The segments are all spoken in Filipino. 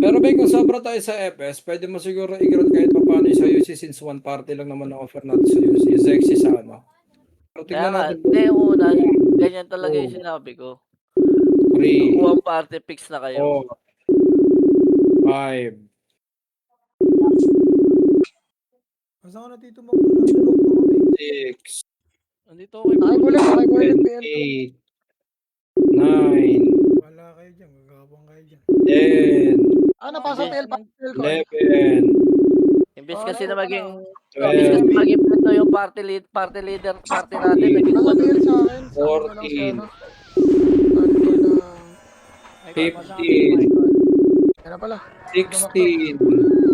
Pero Beng, kung sobra tayo sa FS, pwede mo siguro i-grant kahit papaano sa UC since one party lang naman ang offer natin sa UC. Sexy sa ano. Pero Kaya tignan nga, natin. hindi yung una, ganyan talaga yung 2, sinabi ko. 3, One party fix na kayo. 4, 5. Basta ako natito mo kung nasa loob na kami. 6, Andito kay Nakibulit, Bullet. nakibulit, 7, PL. 8, 9, Wala kayo dyan, magagabang kayo dyan. 10, Napasa PL pa. PL ko. 11, Imbis Oh, kasi na maging, ano? imbis kasi 12, maging ito yung party leader party natin, naging Nasa one PL ulit. sa akin. Sabi ko lang si 14, ano. Sabi ko lang. 15, Yan na pala. 16.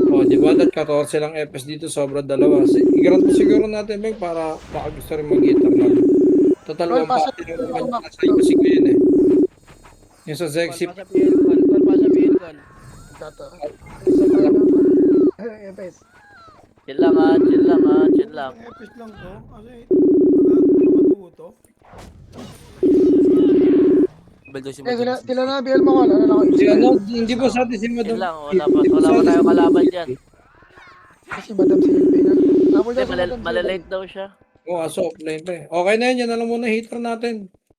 Oh, di ba? That 14 lang FS dito, sobra dalawa. I-grant mo siguro natin, Beng, para baka gusto rin mag-eternal. Total, Roll, one pasa. party lang naman yung nasa UC ngayon eh. Yung sa Zexy, Call pa sa PL call. Call pa sa PL call. Gato. Isa pa lang. FS. Chill lang ha, chill lang ha, chill lang. Ang epis lang to. Kasi magagawa na matuto. Baldo si Sila na BL mo call. Ano na ako? si ano, hindi ba sa atin si Chill Madam? lang, Hindi ba wala sa pa atin tayong si kalaban Madam dyan. Kasi Madam CLP nga. Tapos Hindi, daw si Madam malalate daw siya. Oo, aso, offline pa eh. Okay na yan, yan alam mo na hitter natin.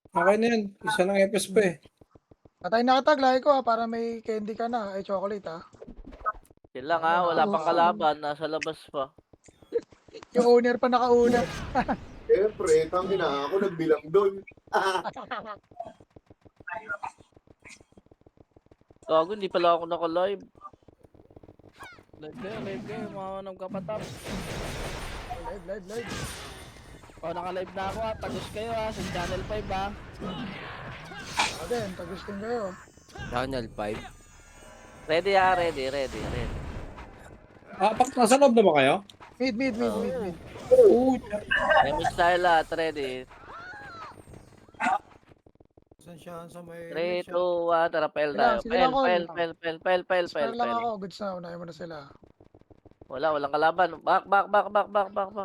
Okay na yan, isa ng FS pa eh. Patay na katag. Lagi ko para may candy ka na. Ay, chocolate ha. Chill lang ha, wala pang kalaban, nasa labas pa. Yung owner pa nakauna. Siyempre, tangina ako nagbilang doon. Gago, hindi pala ako naka-live. Live kayo, mga nagkapatap. Live. Oh, naka-live na ako ha. Tagos kayo ha. Sa Channel 5 ha. Aden, tagustin kayo. Channel 5. Ready ha, ready. Nasa loob na ba kayo? Mid. Oo, Emi style lahat, ready. Saan siya sa may... 3, 2, 1, tara, pel tayo. Sige lang, Pel. Spare lang ako. Goods na. Unahin mo na sila. Walang kalaban. Back.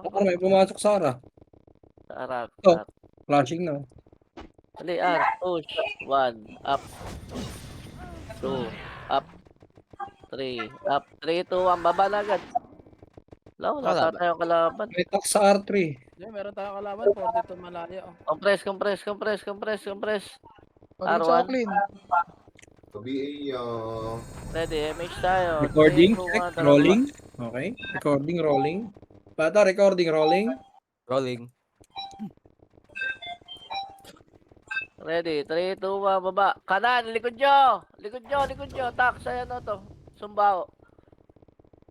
Ako may pumasok sa ara. Tara, Oh. Flashing na. Dali, push. 1, up. 2, up. 3, up. 3, 2, 1, baba na agad. Wala tayong kalaban. May tax sa R3. Diyan, meron tayong kalaban. 42 malayo. Compress. Pag R1. sa clean. Sabi Ready, MH tayo. Recording, 3, 2, check, 1, tara, rolling. Okay, recording, rolling. Bata, recording, rolling. Rolling. Ready, 3, 2, 1, baba. Kanan, likod nyo. Tak, sa'yo na to. Sumbao.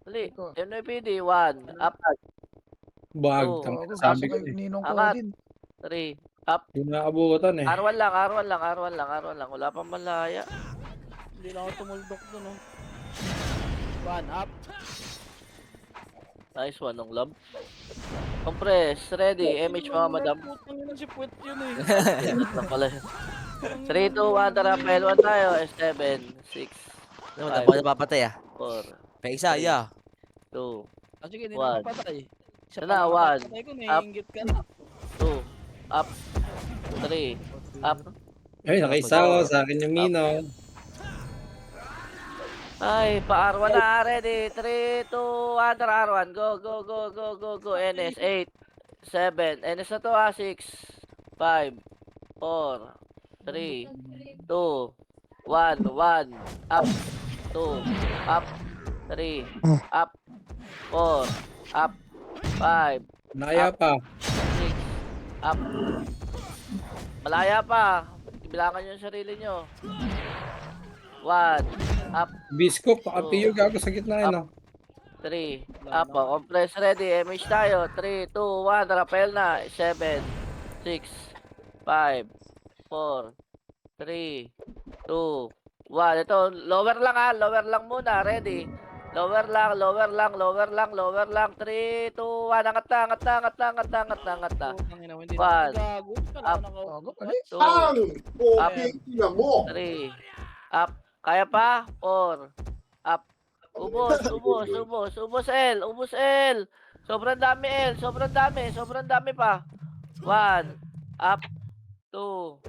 Dali, Iko. NYPD, 1, up. Bag, Oo. tama Bago, sabi ko pasok kay eh. Ninong Angat. Codin. 3, up. Hindi na abutan eh. R1 lang. Wala pang malaya. Hindi na ako tumuldok dun oh. 1 up. Nice one, ng love. Compress, ready. MH mga madam. Putang ina si Puwet yun eh. Ingat na pala yun. 3, 2, 1, tara, L1 tayo. 7, 6, Ano mo, ako napapatay ah. 4, Paisa, yeah. 2, Ah, sige, di One. na patay. Isa Ito na, pa one. patay ko, Up. naiingit ka na. 2, up. 3, up. Ay, nakaisa ko sa akin yung Mino. Ay, pa R1 na, ready. 3, 2, 1, tara, R1. Go. NS, 8, 7. NS na to, 6, 5, 4, 3, 2, 1, 1. Up. 2, up. 3, up. 4, up. 5, Naya pa. 6, up. Malaya pa. Bilangan nyo yung sarili nyo. 1, up. Biscoop, naka-PU gago sa gitna yun oh. 3, up. Compress ready. MH tayo. 3, 2, 1. Rappel na. 7, 6, 5, 4, 3, 2, 1. Ito, lower lang ha. Lower lang muna. Ready. Lower lang. 3, 2, 1. Angat na. Putang ina, hindi One. na ako gago. Wala Up. ako Bago, mali. 2, ang poking ina mo. 3, up. Kaya pa? 4, up. Ubos. Ubos L. Sobrang dami L. Sobrang dami pa. 1, up. 2,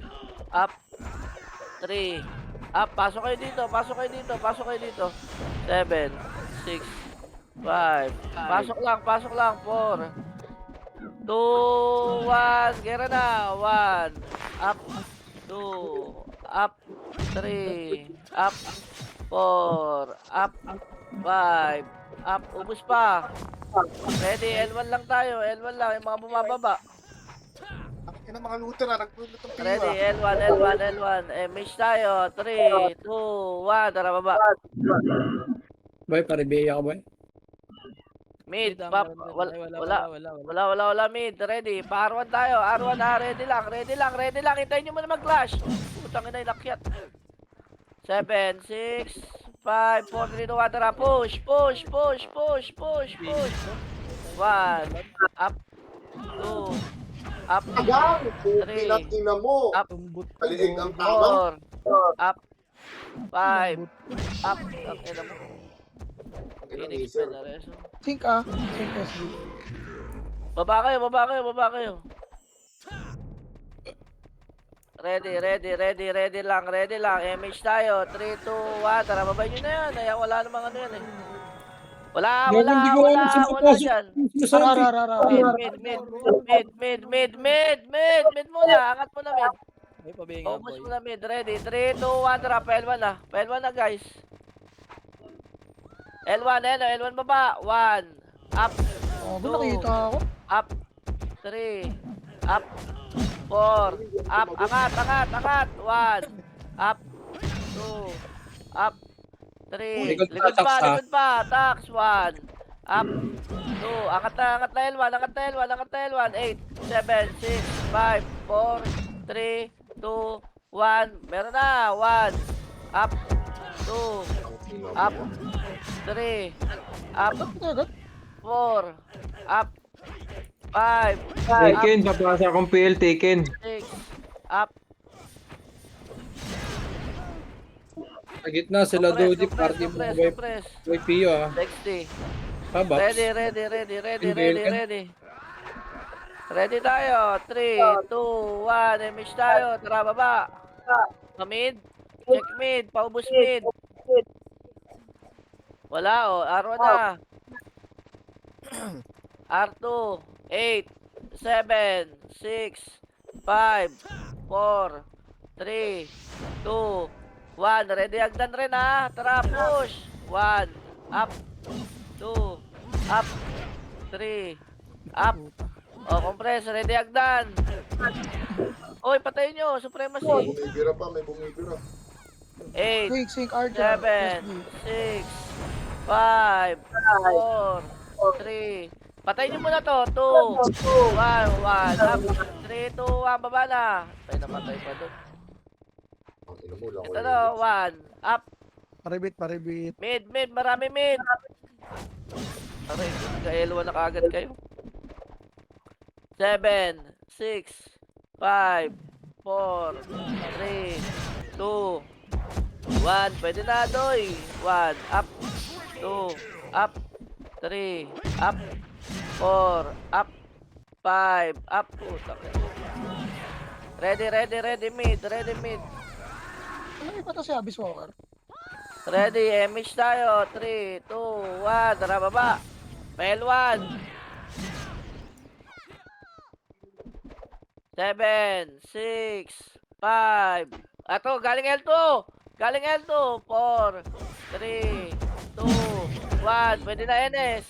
up. 3, Up, pasok kayo dito, pasok kayo dito, pasok kayo dito. 7, 6, 5. Pasok lang. 4, 2, 1. Gera na. 1. Up. 2. Up. 3. Up. 4. Up. 5. Up. Ubus pa. Ready, L1 lang tayo. L1 lang. Yung mga bumababa. Ang mga luto na, nagpulot ng Ready, L1. Mage tayo. 3, 2, 1. Tara, baba. Boy, paribeya ka, boy. Mid, Ang pap, meron din. wala, mid, ready, pa R1 tayo, R1 na, ready lang, hintayin nyo muna mag-clash. Putang ina, inakyat. 7, 6, 5, 4, 3, 2, 1, tara, push. 1, up, 2, up, Agang! Three. Tingnan mo! Up. Tumbot. Kaliig ang tama. 4, up, 5, up, ang ina mo. Ilang Phoenix laser. pa na reso. Sync SG. Baba kayo. Ready lang. MH tayo. 3, 2, 1. Tara, babay nyo na yan. Ayan, wala namang ano yan eh. Wala Hindi ko alam sino papasok. dyan. Sinasabi. Mid muna. Angat mo na mid. Ay, pabinga, Focus boy. mo na mid. Ready. 3, 2, 1. Tara, P1 na. P1 na, guys. L1 baba. 1. Up. Oh, Two. nakita ako. Up. 3. Up. 4. Up. Angat. 1. Up. 2. Up. 3. Likod pa, Likod tax, pa. Tax. 1. Up. 2. Angat na L1. 8, 7, 6, 5, 4, 3, 2, 1. Meron na. 1. Up. 2. Up. 3. Up. Agad. 4. Up. 5. Taken, papasa akong PL, taken. 6. Up. Sa gitna sila Dodi, party mo, boy. Suppress. Boy, Pio, ah. 60. Tabax. Ready. Ready tayo. 3, 2, 1. Image tayo. Tara, baba. Mid. Check mid. Paubos mid. Wala, oh. R1 na. R2. 8, 7, 6, 5, 4, 3, 2, 1. Ready agdan rin, ha. Tara, push. 1. Up. 2. Up. 3. Up. O, compress. Ready agdan. Oy, patayin nyo. Supremacy. May bumibira. 8, Sync Archer. 7, SG. 6, 5, 4, 3. Patayin nyo muna to. 2, 1. Up. 3, 2, 1. Baba na. Patay na patay pa doon. Ang ina mo lang. Ito na. 1. Up. Paribit. Mid. Marami mid. Aray, ka-L1 na kaagad kayo. 7, 6, 5, 4, 3, 2, 1. Pwede na, Doy. 1. Up. 2. Up. 3. Up. 4. Up. 5. Up. Putak. Ready mid. Ano pa to si Abyss Walker? Ready, MH tayo. 3, 2, 1. Tara, baba. L1. 7, 6, 5. Ato, galing L2. 4, 3, 2, 1. Pwede na NS.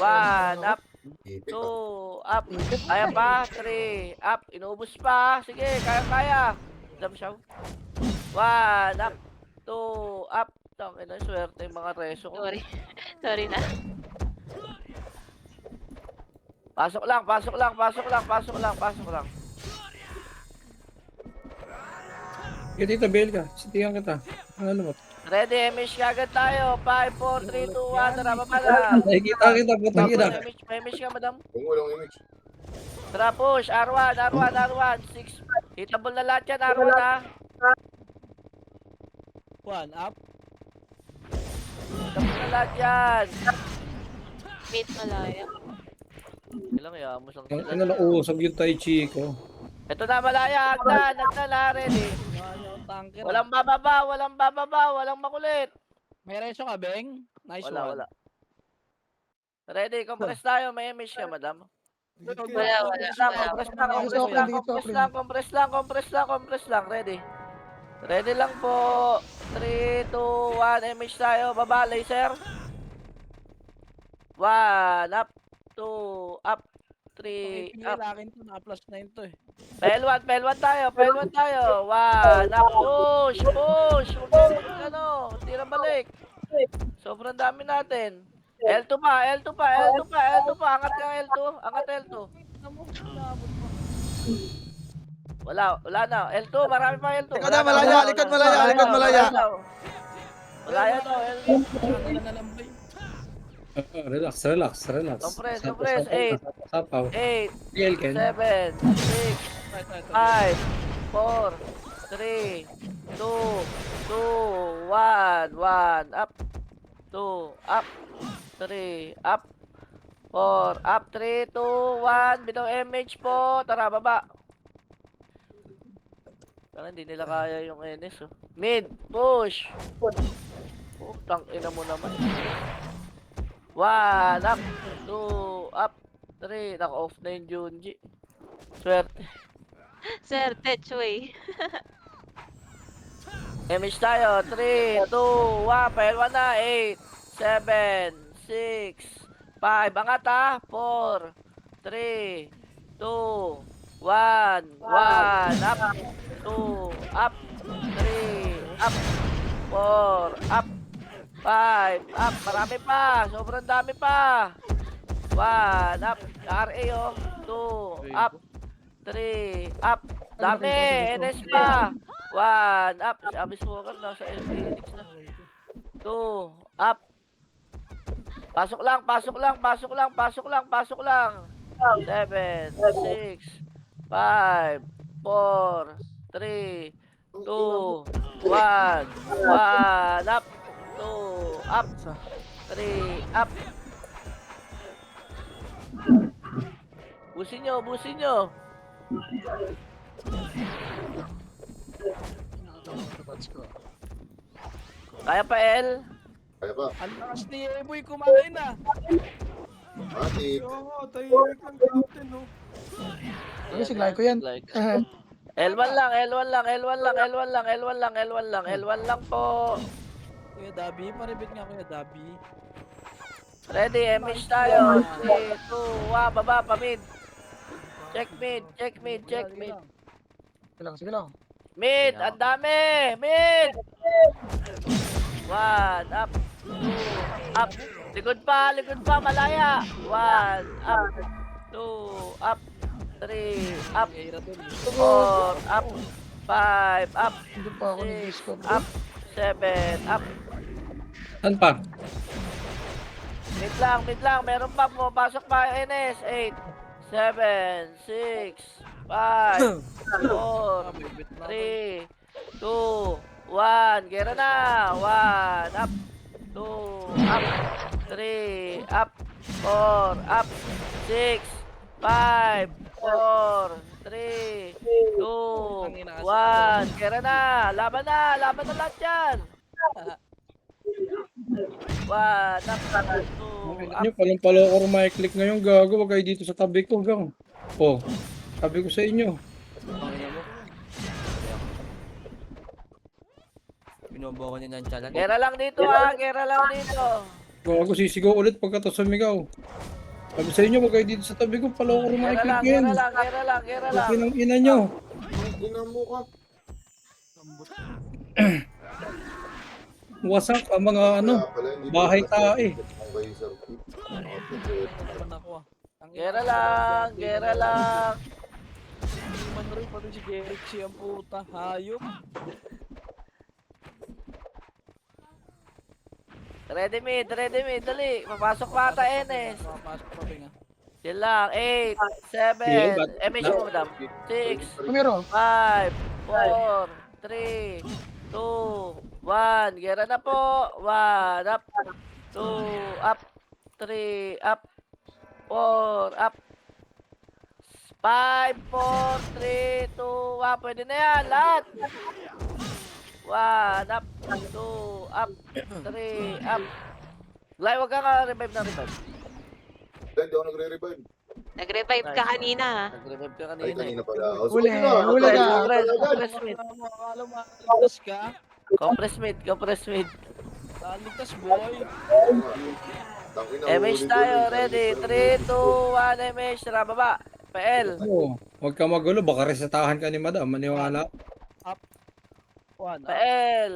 1. Up. 2. Up. Kaya pa. 3. Up. Inubos pa. Sige, kaya. Jump siya. 1. Up. 2. Up. Tangin na, swerte yung mga reso ko. Sorry na. Pasok lang. Dito, bail ka. Sitihan kita. Ano mo? Ready, MH kagad tayo. 5, 4, 3, 2, 1. Tara, baba na. Nakikita kita, putang ina. May MH ka, madam. Kung walang image. Tara, push. R1. 6. Hitable na lahat yan, R1 ha. 1. Up. Hitable na lahat yan. Mid malaya. Ilang yamos ang Ang sila. ina, nausog yung Tai Chi ko. Ito na, malaya. Agdan na. Ready. tanker. Walang bababa, walang bababa, walang makulit. May resyo ka, Beng? Nice Wala, one. wala. Ready, compress tayo. May image ka, madam. Dikit kayo. Wala, wala, Compress lang, wala. compress lang, Dikit compress sa lang, open, dikit sa compress open. lang, compress lang, compress lang, compress lang. Ready. Ready lang po. 3, 2, 1, image tayo. Baba, laser. 1, up, 2, up, 3, Pipigil up. akin to, naka-plus 9 to eh. Pelwan tayo, pelwan tayo. 1, up, push, push. Huwag mo ano, tira balik. Sobrang dami natin. L2 pa, L2 pa, L2 pa, L2 pa. Angat ka L2, angat L2. Ano mo, inaabot mo. Wala na. L2, marami pa L2. Likod na, malaya, likod malaya, likod malaya. Malaya daw, L2. Kanila na lang ba yun? Relax, relax, relax. Compress, Sapaw, compress. sapaw, 8, sapaw. 8, Tigil, Ken. 7, 6, Right, right, right. 5, 4, 3, 2, 2, 1, 1, up, 2, up, 3, up, 4, up, 3, 2, 1, bitaw MH po, tara, baba. Parang hindi nila kaya yung NS, oh. Mid, push. Putang ina mo naman. 1, up, 2, up, 3, naka-off na yung Junji. Swerte. Sir, Tetchway. Image tayo. 3, 2, 1. Pahelwa na. 8, 7, 6, 5. Angat ha. 4, 3, 2, 1. 1. Up. 2. Up. 3. Up. 4. Up. 5. Up. Marami pa. Sobrang dami pa. 1. Up. RA oh. 2. Up. 3. Up. Dami. NS pa. 1. Up. Sabi smoker na sa Phoenix na. 2. Up. Pasok lang, pasok lang, pasok lang, pasok lang, pasok lang. 7, 6, 5, 4, 3, 2, 1. 1. Up. 2. Up. 3. Up. Busin nyo, busin nyo. Kaya pa, El? Kaya ba? Ang lakas ni Eboy kumain ah. Ate, Oo, tahimik lang captain, no? Ay, siglay ko yan. Like, L1 lang, L1 lang, L1 lang, L1 lang, L1 lang, L1 lang, L1 lang po. Kuya Dabi, paribit nga Kuya Dabi. Ready, MH tayo. 3, 2, 1, baba pa mid. Check mid, check mid, check mid. Sige lang, sige lang. Mid, ang dami! Mid! 1, up, 2, up. Likod pa, malaya. 1, up, 2, up, 3, up, Kaya dun. 4, up, 5, up, Hindi pa ako 6, nag-discover. up, 7, up. Saan pa? Mid lang, meron pa, pumapasok pa yung NS. 8, 7, 6, 5, 4, Paribit na. 3, 2, 1. Gera na. 1, up, 2, up, 3, up, 4, up, 6, 5, 4, 3, 2, 1. Gera na. Laban na lahat yan. 1, up, 2, up. Nyo, palang-palo ko rumay-click ngayon, gago. Wag kayo dito sa tabi ko, gang. Oh, sabi ko sa inyo. Binubuo ko niya ng challenge. Gera lang dito ha. Gera lang dito. Gago, sisigaw ulit pagkatapos sumigaw. Sabi sa inyo, wag kayo dito sa tabi ko, palo ko Gera rumay-click lang, ngayon. gera lang. Okay ng ina nyo. ina mo ka. Wasak ang mga ano, Kaya pala, hindi bahay pala tae. ang kayo, sir. Naman ako ah. Ang Gera lang, gera lang. Hindi man rin pati si Galaxy ang puta. Hayop. Ready mid, dali. Papasok pa ata NS. Papasok pa Beng ah. Yan lang, 8, 7, Yeah, but- MH mo madam. 6, Tumiro. 5, 4, 3, 2, 1. Gera na po. 1, up, 2, up, 3, up, 4, up. 5, 4, 3, 2, 1. Pwede na yan, lahat. 1, up, 2, up, 3, up. Glay, wag ka nga revive na revive. Hindi ako nagre-revive. Nag-revive ka Nice. kanina. Nag-revive ka Ay, kanina. kanina pala ako. Huli, huli ka. Compress mid. Akala mo makaligtas ka? Compress mid, compress mid. Laligtas, boy. MH tayo, ready. 3, 2, 1, MH. Tara, baba. PL. Oo, huwag ka magulo, baka resetahan ka ni madam, maniwala. 1, up. PL.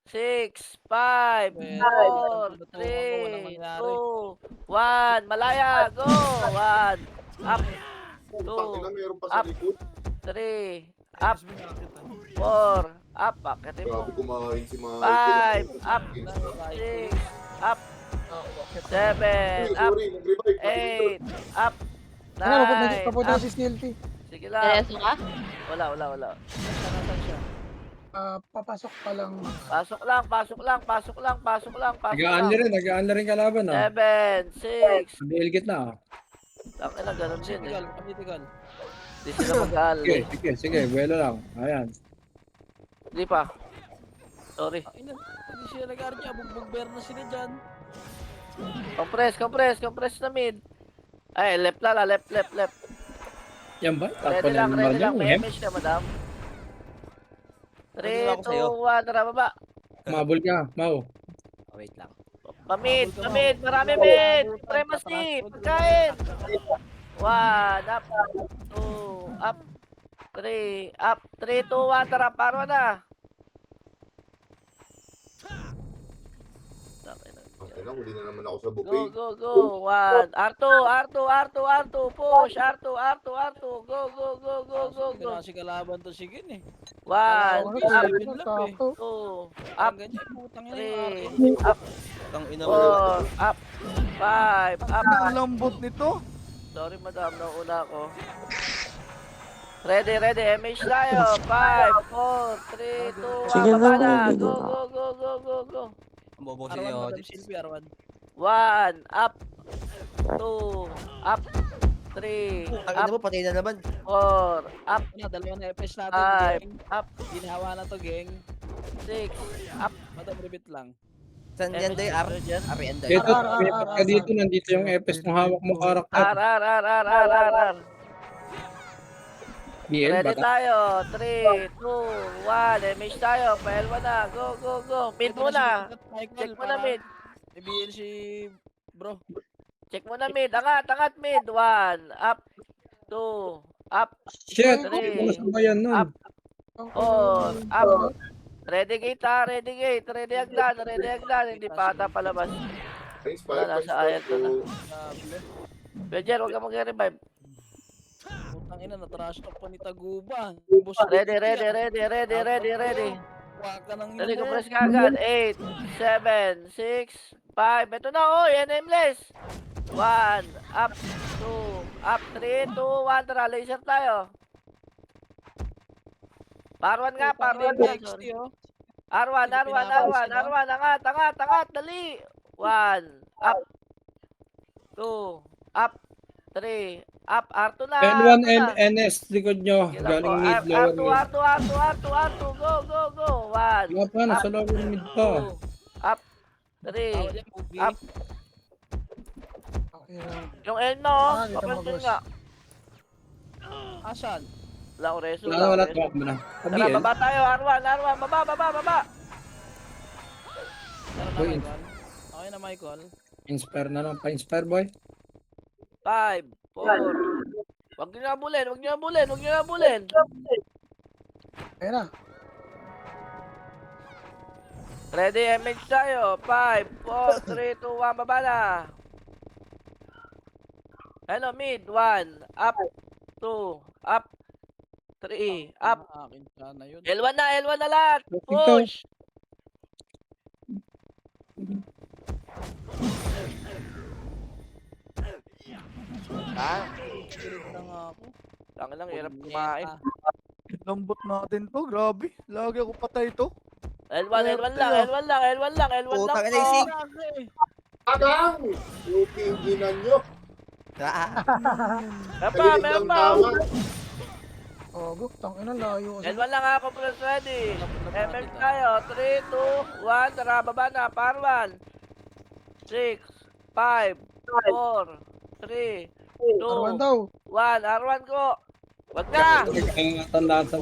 6, 5, 4, 3, 2, 1. Malaya, go. 1, up, Tangina, meron pa sa up. likod. 3, up, 4, up. Pakitin mo. Grabe kumain si Michael. 5, up, 6, up, 7, up, Sorry, nag-revive. 8, up, Ano, 9, papunta up. si CLT. Sige lang. Diretso ka? Wala. Nasaan siya? Papasok pa lang. Pasok lang. Nagaan na rin kalaban, ah. 7, 6. Bilgit na, ah. Tangin na, ganun din eh. Political, political. Di sila mag-aalay. Sige, buwelo lang. Ayan. Di pa. Sorry. Ina, hindi siya nag-arnya. Bugbog na sila dyan. Compress na mid. Ay, left. Yan ba? Ready lang, May image ka, madam. 3, Ready ako 2, sa'yo. 1, tara baba. Mabul ka, Mau. Wait lang. Pamid, marami mid. Supremacy, pagkain. 1, up, 2, up, 3, up, 3, 2, 1, tara, paro na. Tangina, huli na naman ako sa Go, buffet. go. 1, R2, push, R2, go. Kasi kalaban to si Gin eh. 1, Ano, up, seven lap eh. 2, Up. up, Ganyan, putang ina 3, yung RN. up, Tang ina 4, mo. up, 5, up. Ang lambot nito. Sorry madam, nauna ako. Ready, MH tayo. 5, 4, 3, 2, 1, baba na. Go. Bobo R1, si Madam Otis. Silvia, R1. 1, up, 2, up, 3, Tang up, ina mo, patay na naman. 4, up, Ano, dalawang FS natin, 5, gang. up, Ginawa na to, gang. 6, up. Madam, repeat lang. Saan yan day? R? Dyan. R yan day. Dito, pilipat ka dito, nandito yung EPS ng hawak mo karakter. R. BL, Ready bata. tayo. 3, 2, 1. MH tayo. Paelwa na. Go. Mid Ito muna. si Michael, Check mo na para mid. i-BL si bro. Check mo na mid. Angat mid. 1, up, 2, up, Shit, Three. ano sabayan nun? Up. 4, up. Ready gate ha. Ready hagdan. Hindi pa ata palabas. Wala, nasa ayat ka na. Grabe. Bejer, huwag ka mag-revive. Putang ina, na-trash talk pa ni Taguba. Ready. Huwag ka nang Dali, ina. compress ka agad. 8, 7, 6, 5. Ito na, nameless. 1, up, 2, up, 3, 2, 1. Tara, laser tayo. Parwan nga. Sorry. R1. Angat. Dali. 1, up, 2, up, 3, up. R2 na. N1 NS, likod nyo. Sige lang po. Galing mid, lower mid. R2. Go. 1, Wala pa, nasa lower mid pa. 2, up, 3, up. Okay lang. Yung L no, Dito papansin mag-boss. nga. Asan? Wala ko reso. Wala, tuwak mo na. Tara, BL, baba tayo. R1. Baba. Tara na, Uy. Michael. Okay na, Michael. inspire na lang. Pa-inspire, boy. 5, 4. Huwag niyo na bulin. Ayun na. Ready, MH tayo. 5, 4, 3, 2, 1. Baba na. Hello, mid. 1, up, 2, up, 3, up. Akin sana yun. L1 na lahat. Ito. Push. Kilit na nga ako. Lang lang, hirap kumain. Lambot natin to, grabe. Lagi ako patay to. L1 lang. Putang ina yung sig. Agang! Yung ginan nyo. Meron pa. Ogo, tangina layo kasi. L1 lang ako, press ready. MM tayo. 3, 2, 1. Tara, baba na. Parwan. 6, 5, 4, 3, 2, Arwan daw. 1. R1 ko. Wag na. Tandaan sa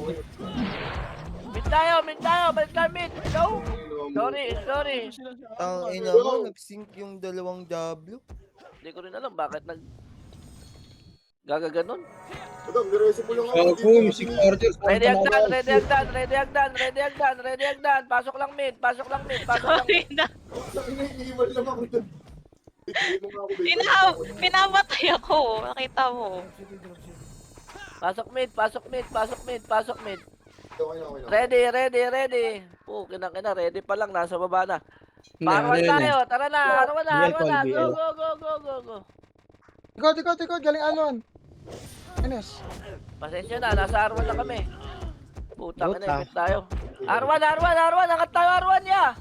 Mid tayo. Balik tayo mid. Go. Sorry. Ina mo, nag-sync yung dalawang W. Hindi ko rin alam bakit gagaganon. Madam, nireso mo lang Gago, yung si Carter. Ready agdan. Pasok lang mid. Sorry na. Iniiwan lang ako dun. Bigay mo nga ako, babe. Pinamatay ako. Nakita mo. Pasok mid. Okay na. Ready. Kinang ready pa lang. Nasa baba na. Parwan tayo. Tara na. Arwan na. Go. Ikot, galing alon. Enes. Pasensya na. Nasa Arwan na kami. Putang ina. Ikot tayo. Arwan. Angat tayo, Arwan ya.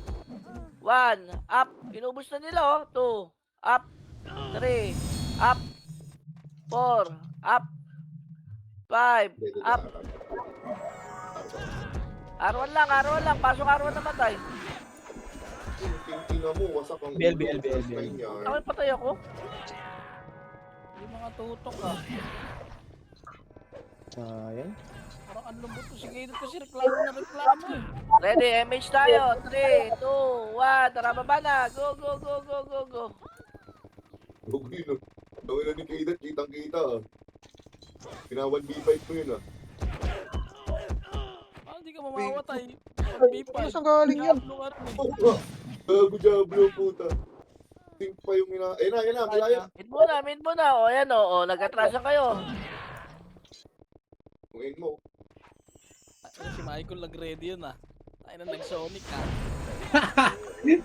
1. Up. Inubos na nila, oh. 2. Up. 3. Up. 4. Up. 5. Up. Arwan lang. Pasok Arwan na matay. Tingnan mo, wasak ang BL. Ako patay ako. Yung mga tutok ah. Sayang. Parang ang lambot ko si Gator kasi reklamo eh. Ready, MH tayo. 3, 2, 1. Tara, baba na. Go. Huwag yun, oh. Tawin na ni Kaidat, kitang-kita, ah. Pinawan B5 mo yun, ah. Hindi ka mamawatay. Ano saan galing yan? Gago-jablo, puta. Think pa yung Ayun na, malaya. Mid muna. O, yan o. Nag-atrasan kayo. Kung in mo. Si Michael nag-ready yun ah. Tayo na nag-sonic ah.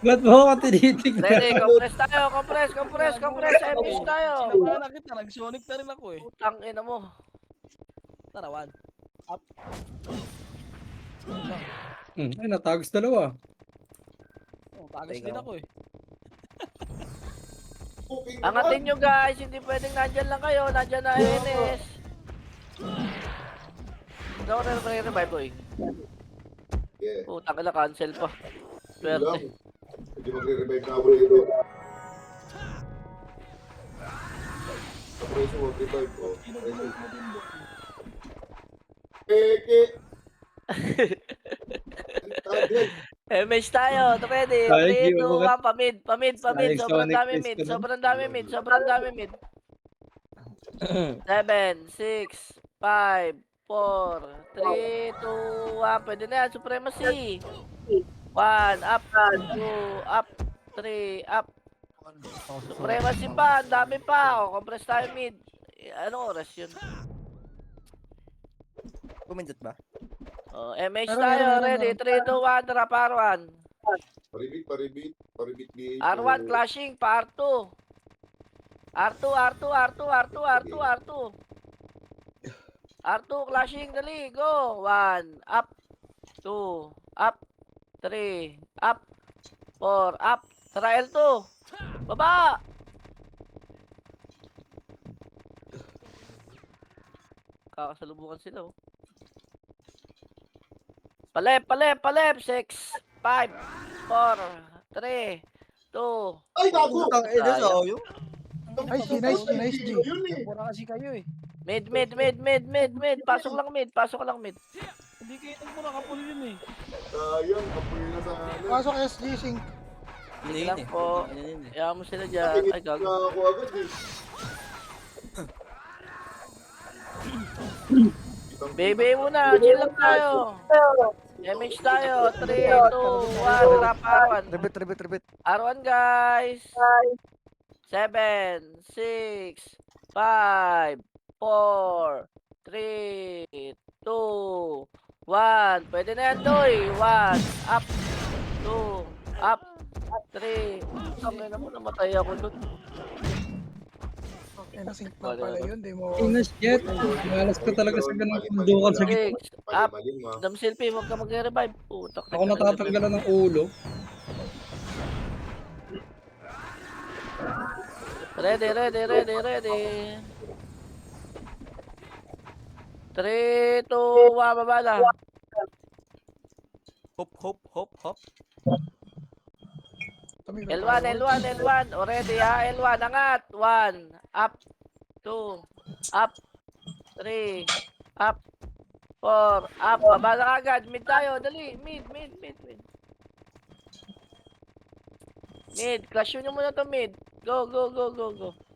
Ba't mo ako tinitignan? Ready, compress tayo. MH tayo. Sinabala kita, nag-sonic na rin ako eh. Putang ina mo. Tarawan. Up. Ay, natagos dalawa. Oh, tagas din ako eh. Angatin nyo guys. Hindi pwedeng nandyan lang kayo. Nandyan na NS. Ito ako na revive boy. Yeah. Putang ina, cancel pa. Swerte. Hindi magre-revive na ako dito. Sa preso, mag-revive, oh. Peke! MH tayo. Ready. Ay, 3, 2, okay. 1. Pamid. Sayang Sobrang dami mid. 7, 6, 5, 4, 3, 2, 1. Pwede na yan. Supremacy. 1. Up. 2. Up. 3. Up. Supremacy pa. Ang dami pa. O, compress tayo mid. Anong oras yun? Pumindot ba? O, MH tayo. Ready. 3, 2, 1. Tara, Parwan. Paribit, BH. R1 clashing pa R2. R2 clashing, dali, go. 1 up, 2 up, 3 up, 4 up. Tara L2. Baba. Kakasalubungan sila, oh. Palep. 6, 5, 4, 3, 2. Ay, gago! Putang ina sa oyo. Nice G. Yun, eh. Pura kasi kayo eh. Mid. Pasok lang mid. Hindi kayo nagpura kapuli yun eh. Sayang, kapuloy na sa ano. Pasok SG sync. Hindi lang yun eh. po. Ano yun eh. Kaya mo sila dyan. Tingin Ay, gago. na ako agad, eh. Baby muna. Chill lang tayo. MH tayo. 3, 2, 1. Tara, Parwan. Rebit. R1 guys. 7, 6, 5, 4, 3, 2, 1. Pwede na yan, Doy. 1, up, 2, up, 3. Sabi na mo, namatay ako doon. Okay, nasync na pala yun. Di mo... Inas jet. Malas ka talaga sa ganang pundukan sa gitna. 6, up. Malim, ah. Dam selfie, huwag ka mag-revive. Putak. Ako natatanggalan ng ulo. Ready. 3, 2, 1, baba na. Hop, hop, hop, hop. L1, L1, L1. Already ha, L1. Angat. 1, up. 2, up. 3, up. 4, up. Baba na agad. Mid tayo. Dali. Mid. Mid. Clash nyo muna to mid. Go.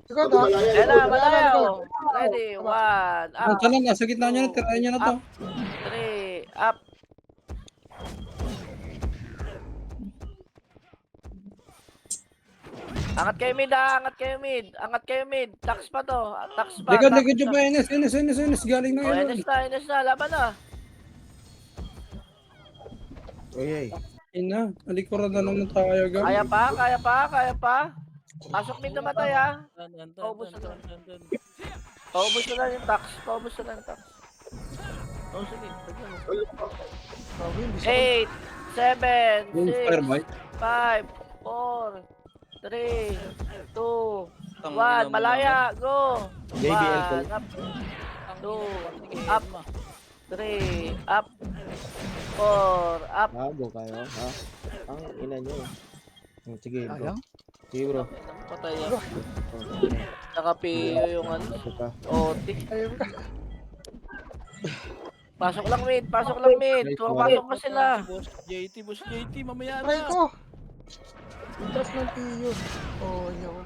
Likod Sabi ha. malaya, Ayan na, likod. malayo. likod. Ready. 1, up. Nasa lang, nasa gitna nyo na, tirahin nyo na to. 3, up. Angat kayo mid ha, angat kayo mid. Tax pa to, tax pa. Likod, tax likod nyo pa. pa, Enes, galing na O, yun. Enes na, laban na. Oy, Alikuran na naman tayo, gag. Kaya pa. Pasok mid na matay ha. Dun. Paubos na lang yung tax. Oh, sige. tignan mo. 8, 7, Yung 6, firebite. 5, 4, 3, 2, 1. Malaya, go. JBL ko. 1, up. 2, up. 3, up. 4, up. Bago kayo, ha? Ang ina nyo. Sige, bro. Sayang. Sige, bro. Patay yan. Nakapiyo yung ano. Ito pa. OT. Ayun ka. Pasok lang mid. Pasok mo sila. Boss JT, mamaya Try na. ko. Tapos ng tiyo. Oh, yun.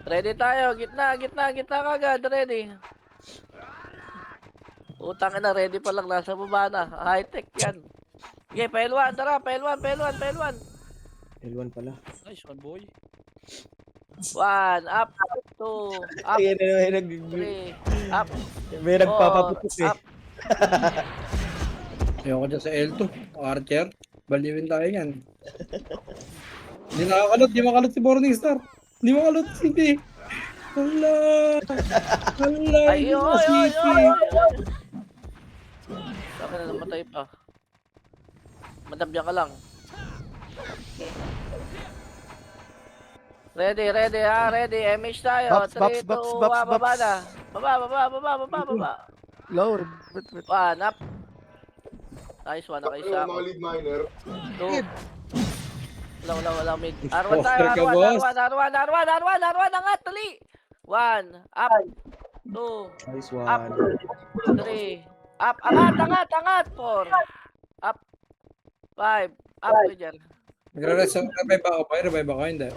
Ready tayo. Gitna kagad. Ready. Utang na, ready pa lang. Nasa baba na. High-tech yan. Okay, P1. Tara, P1. L1 pala. Nice one, boy. 1, up. 2, up. Ayan na, may 3, up. may nagpapaputok eh. Up. Ayoko dyan sa L2. Archer. Baliwin tayo yan. Hindi nakakalot. Di makalot si Morningstar. Di makalot si P. Hala. Ay, Hindi oy. si Saka na namatay pa. Madabyan ka lang. Ready ha, ready. MH tayo. Box, box, 3, 2, box, 1, box, baba box. na. Baba. Lower. 1, up. Nice one, Tapos nakaisa yung mga ako. lead miner. 2. Wala, mid. R1 Poster tayo, ka, boss. R1, angat, dali. 1, up. 2, Nice up. one. 3, up. Angat. 4, up. 5, up. Dyan. Revive ako, hindi.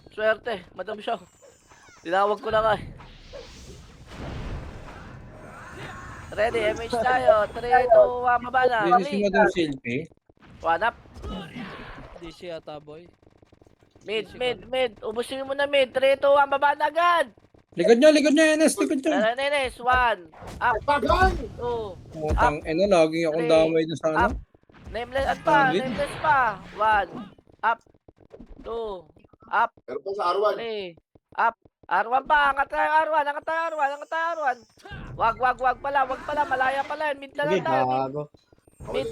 Swerte, Madam Shaw. Tinawag ko na nga eh. Ready, MH tayo. 3, 2, 1, baba na. Hindi si Madam Silky. 1, up. Di siya yata, boy. Mid. Ubusin mo na mid. 3, 2, 1, baba na agad. Likod nyo, Enes. Likod nyo. Nenes, 1, up. Tagan! 2, Utang, laging akong Three. damay dun sa ano. Up. Nameless pa. 1, up. 2, up. Meron pa sa R1. 3, up. R1 pa. Angat tayo R1. Wag pala. Malaya pala. Mid na Sige, lang tayo. gago. Mid.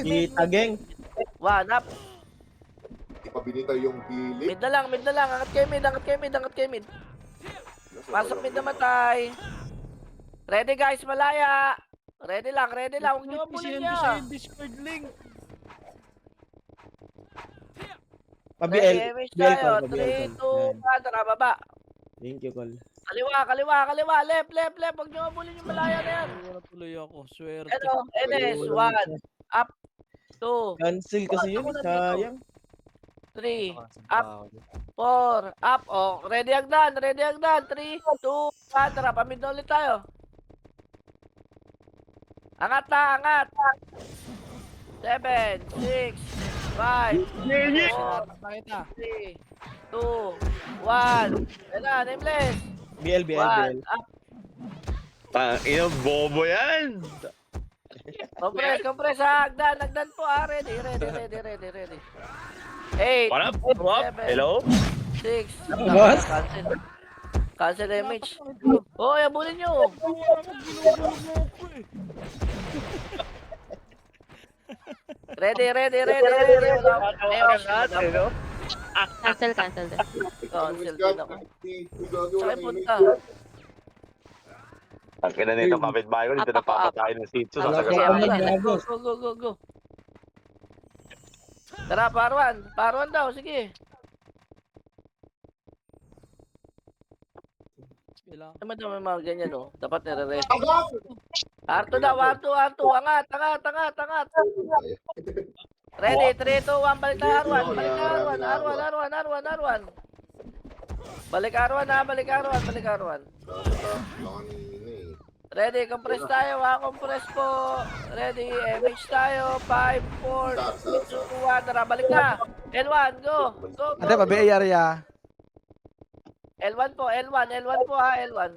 Kita, geng. 1, up. Ipabinita yung pili. Mid na lang. Angat kayo mid. Pasok mid na matay. Ready guys, malaya. Ready lang. Huwag niyo mabulin Send niya. ko sa Discord link. Pa-BL. Ready, MH BL tayo. call, 3, 2, call. 1, tara, baba. Thank you, call. Kaliwa. Left. Huwag niyo mabulin yung malaya na yan. Wala tuloy ako. Swerte. NS, 1, up, 2, Cancel kasi yun, sayang. 3, up, 4, up. Oh, ready agdan. 3, 2, 1, tara, pamid na ulit tayo. Angat. 7, 6, 5, 4, Pakita. 3, 2, 1. Ayan na, nameless. BL. 1, up. Ina, bobo yan! Compress ha, agdan po ha, ready. 8, What up? Hello? 6, What? cancel image. Oh, abulin nyo. Ready. Wala. Tawagan natin, no? Cancel, cancel din. Cancel din ako. Saan punta? Ang kina nito, kapitbahay ko, dito Up ako, napapatay ng sitso. Up Sa ako. Sige, tagal. wala. Mga Go, boss. go. Tara, paruan daw, sige. Kailangan. Naman daw may mga ganyan, no? Dapat nire-rest. Agam! Arto daw, Arto. Angat. Ready, 3, 2, 1, balik na Arwan. Arwan. Balik Arwan. Ready, compress tayo ha, compress po. Ready, MH tayo. 5, 4, 3, 2, 1, tara, balik na. L1, go. Ate, pabi area. L1 po ha, L1.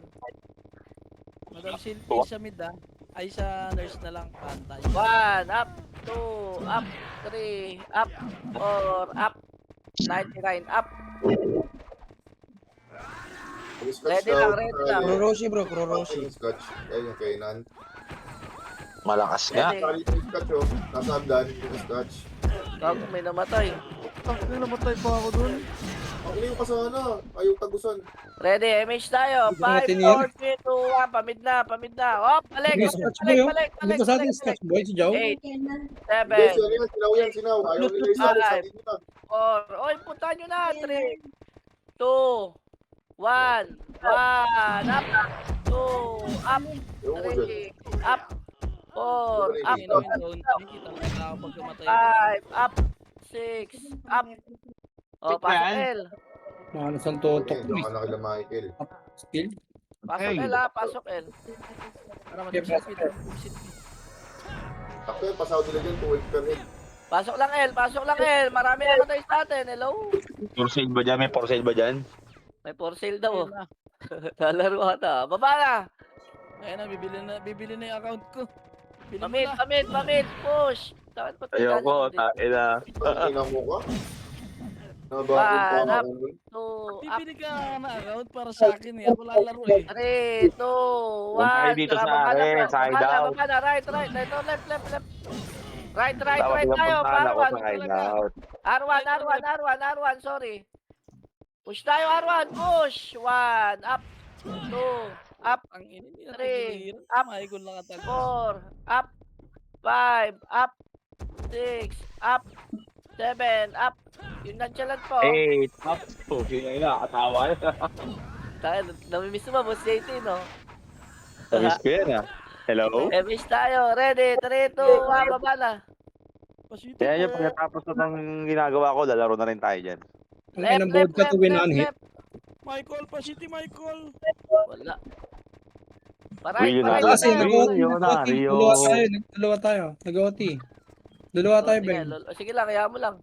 Madam Silvie sa mid ah. Ay sa nurse na lang. Pantay. 1, up, 2, up, 3, up, 4, up, 99, up. Ready lang. Pro-Roshi bro, pro-Roshi. Scotch. Ayun yung kainan. Malakas nga. Ready. Nakali yung scotch, oh. Nasa hagdan yung scotch. Gago, may namatay. Namatay pa ako dun. Ang ina yung kasana. Ayaw tagusan. Ready, MH tayo. Hindi ko natin 5, 4, 3, 2, 1, pamid na. Hop, balik. Sige, Scotch Boy, oh. Dito sa atin, Balik. Scotch Boy, si Jow. 8, Hindi, 7, sinaw yan. Ayaw nila isa. Sa atin nila. 4. Oy, punta nyo na. 3, 2, 1. 1, up. 2, up. Ewan ko dyan. 3, up. 4, up. Ayun, ayun, ayun. Nakikita mo yung tao pag tumatay. 5, up. 6, up. Oh, pasok L. Mahalas ang totok Okay, mo baka na kila Michael. Skill. Pasok L ha, pasok L. Para Madam Silvie. Madam Silvie. Takto yung pasaw nila dyan. 12 per head. Pasok lang L. Marami na tayo sa atin. Hello? For sale ba dyan? May for sale ba dyan? May for sale daw. Ayun na. Lalaro ata. Baba na. Ayun na, bibili na yung account ko. Bili mo na. Pamit. Push. Takot pa tayo. Ayoko, ina. Ang ina mo ka. Nabakit pa Up. ako nun. 2, up. Bibili ka na account para sa akin eh. Ako lalaro eh. 3, 2, 1. Huwag tayo dito sa akin, side out. Baba na. Right. Left. Right Tawag yung tayo. puntahan ako Parwan. sa hideout. R1. Sorry. Push tayo, R1. Push. 1, up. 2, up. Ang ina niya. Three, Up. up. Maikon lang atag. 4, up. 5, up. 6, up. 7, up. Yung nonchalant po. 8, up. Okay, na, katawa. Tayo, namimiss mo ba, Boss JT, no? Sabihin ko yan, ah. Hello? Miss tayo. Ready? 3, 2, 1, baba na. Pasito Kaya yung po. pagkatapos na ng ginagawa ko, lalaro na rin tayo dyan. Ang inang board ka to win on hit. Michael, Pasiti Michael. Wala. Paray, Millionaire. Kasi tayo. Millionario. Dalawa tayo. Nag-OT. Dalawa tayo, Sige, Ben. sige lang, kaya mo lang.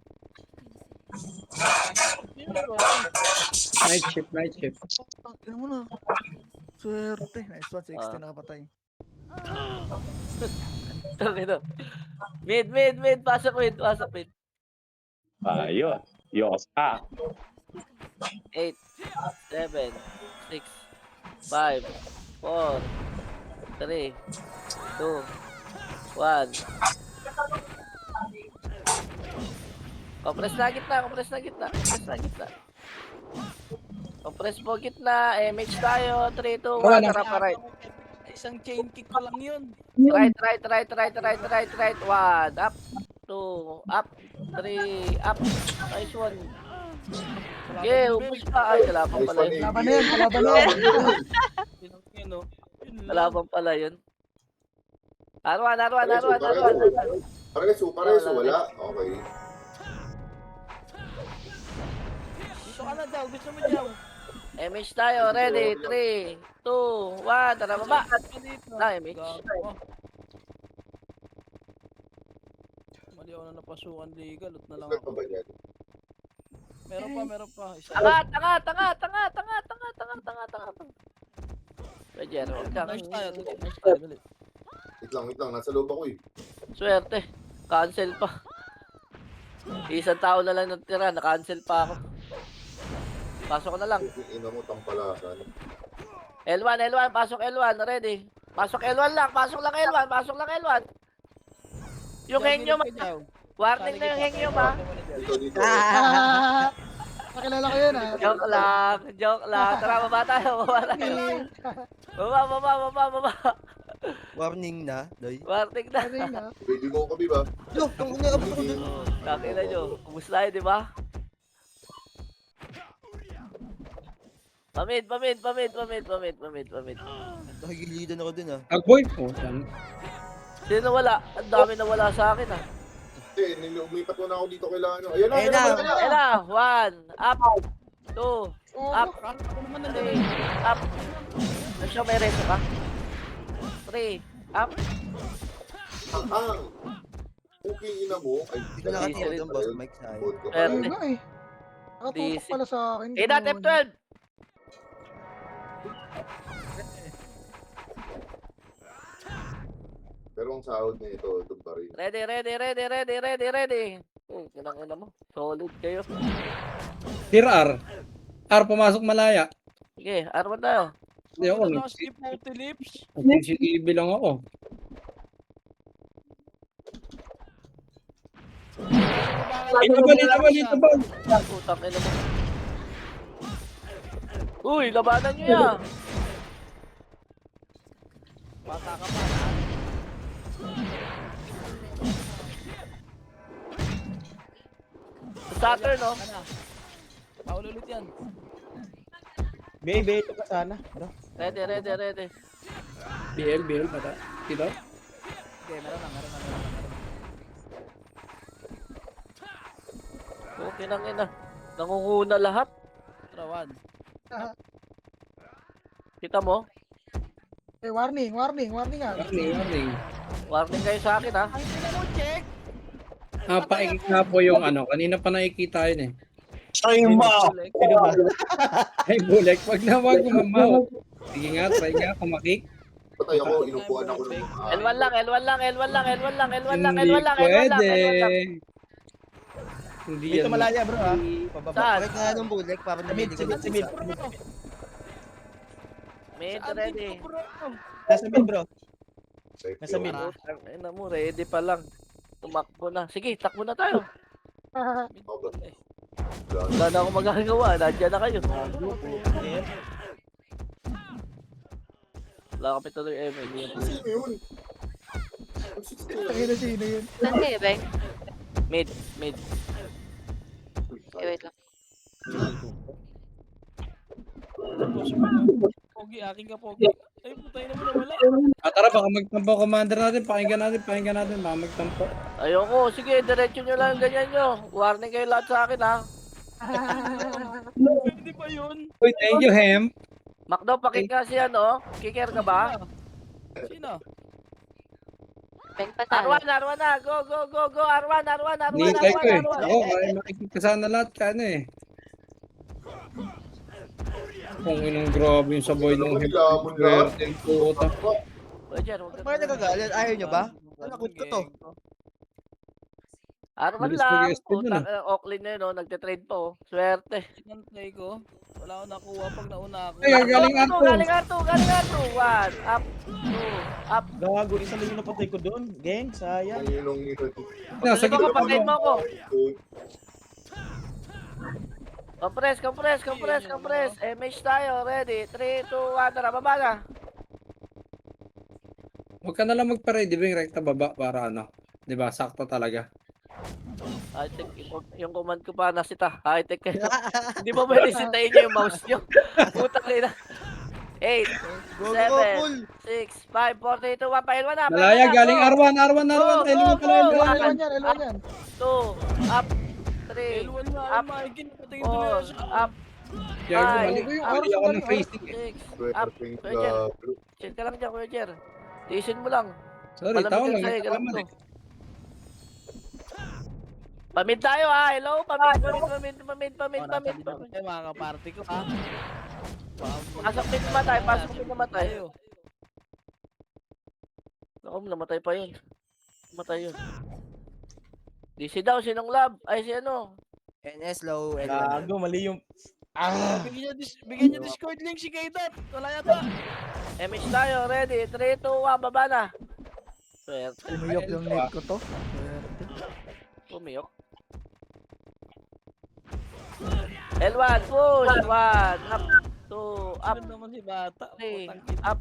Night shift. Tignan mo na. Swerte. Nice one, 60 nakapatay. Ito. Mid. Pasok mid. Ayos. Yosa. 8, 7, 6, 5, 4, 3, 2, 1. Compress na gitna. Compress po gitna. MH tayo. 3, 2, 1. Tara pa right. Isang chain kick ko lang yun. Right. 1, up. 2, up. 3, up. Nice one. Okay, ubus pa. Ay, wala pang pala yun. Laban na yan. Yun, no? Yun lang. Wala pang pala yun. Arwan. Pareso, wala. Okay. Dito ka na daw. Gusto mo daw. MH tayo. Ready? 3, 2, 1. Tara baba. Na, MH. Gago. Mali ako na napasukan legal. Lut na lang Scotch ako. pa ba yan? Meron pa. Isa. Tanga. Roger, huwag ka. Nice tayo. Nice tayo. Dali. Wait lang. Nasa loob ako eh. Swerte. Cancel pa. Isang tao na lang natira. Na-cancel pa ako. Pasok ko na lang. Yung ina mo, tampalasan. L1. Pasok L1. Ready? Pasok L1 lang. Pasok lang L1. Yung henyo. Warning na yung hengyo ba? Dito. Nakilala ko yun ah. Joke lang. Tara, baba tayo. Baba. Warning na, doy. Warning na. Ano yun ah? Pwede mo kami ba? Yo, kung inaabot ako dun. Kakila nyo. Kumusta yun, di ba? Pamid. Nakagilidan ako dun ah. Agboy po. Sino wala? Ang dami na wala sa akin ah. Hindi, umipat mo na ako dito kailangan. Ayan na, Ayun na. Ayun na. 1. Up. 2. Up. 3. Up. Nagsyo, may reso ka? 3. Up. Okay, ina mo. Ay, Hindi ko nakatira doon, boss Mike, sayang. Ayun nga eh. Nakatutok Decent. pala sa akin. Eh, that F12. Pero ang sahod na ito, doon pa rin. Ready. Kinangina mo. Solid kayo. Tira R. R, pumasok malaya. Sige, arman tayo. Hindi ako. Nasty Pouty Lips. Nagsigibi lang ako. Ito ba? Utang ina mo. Uy, labanan nyo yan. Bata ka pa. Saturn, no? Paul ulit yan. Baby, ito ka sana. Ready. BL, bata. Dito? Okay, meron na. Okay lang ina. Nangunguna lahat. Trawan. Kita mo? Eh, warning ah. Warning. Warning kayo sa akin, ha? Ang ina mo, check! Paikik nga po yung ano. Kanina pa nakikita yun eh. Ay, ma! Ay, bulek. Wag gumamaw. Sige nga, try nga. Kumakik. Patay ako, inupuan ako ng L1 lang. Hindi pwede. Hindi Dito yan. malaya, bro, ha? Pababa. Saan? Correct nga nung bulek, para Mid, nabili mid. Mid, ready. Nasa mid, bro. Nasa mid. Ina mo, ready pa lang. Tumakbo na. Sige, takbo na tayo. Wala na akong magagawa. Nandiyan na kayo. Wala kami tuloy ML. Sino yun? Sino yun? Saan kayo, Beng? Mid. Okay, wait lang. Pogi, aking ka, Pogi. Ay, putay na mo na wala. Tara, baka magtampo commander natin. Pakinggan natin. Baka magtampo. Ayoko. Sige, diretso nyo lang ganyan nyo. Warning kayo lahat sa akin, ha? Pwede pa yun. Uy, thank you, Hem. Macdo, pakik nga siya, no? Kicker ka ba? Sino? Beng, patalo. Arwan na. Go. Arwan. Nihintay ko eh. Ako, kaya makikita sana lahat ka ano eh. Kung inong grabe yung saboy ng Lamon lahat. swerte yung puta. Roger, huwag ka Bakit nagagalit? Ayaw nyo ba? Nakot ko to. Arwan Bilis lang. mag-SP dun, Puta, Oakley na yun, no? Nagtitrade pa, oh. Swerte. Sinantay ko. Wala akong nakuha pag nauna ako. Ay, galing Arto. Galing Arto. 1, up, 2, up. Gago, isa lang yung napatay ko doon. Gang, sayang. Ang inong ito. Nasa Sige ko, gitna patayin mo ako. Compress. MH tayo, ready. 3, 2, 1, tara, baba na. Huwag ka na lang magpa-ready bing rekta baba para ano. 'Di ba? Sakto talaga. High-tech, yung command ko pa nasita. High-tech kayo. Hindi mo pwede sitayin nyo yung mouse nyo. Putang ina. 8, Go, 7, 6, 5, 4, 3, 2, 1, pailwa na. Malaya galing Arwan. Go, Elmo go, pala. go. L1 yan. 2, up, 3, L1 nga, up, Mike. Patay ko na 4, siya. up, Gago, Ay, mali. yung Mali ako ng Arwan, facing eh. 6, up. Roger, chill ka lang dyan, Kuya Jer. Tiisin mo lang. Sorry, tao Malamig lang. ka sa'yo, ganun Nagkamali. to. Pamid tayo, ha? Hello? Pamid. Ay, mga kaparty ko, ha? Pasok din namatay. Naku, namatay pa yun. Namatay yun. DC daw, sinong lab? Ay, si ano? NS low, L1. Gago, mali yung... Bigyan niyo Discord link si Kaydat. Wala yata. MH tayo, ready? 3, 2, 1, baba na. Swerte. Umiyok yung net ko to. Pumiyok. L1, push! 1, up, 2, up, Ano naman si bata? 3, Putang ina. up,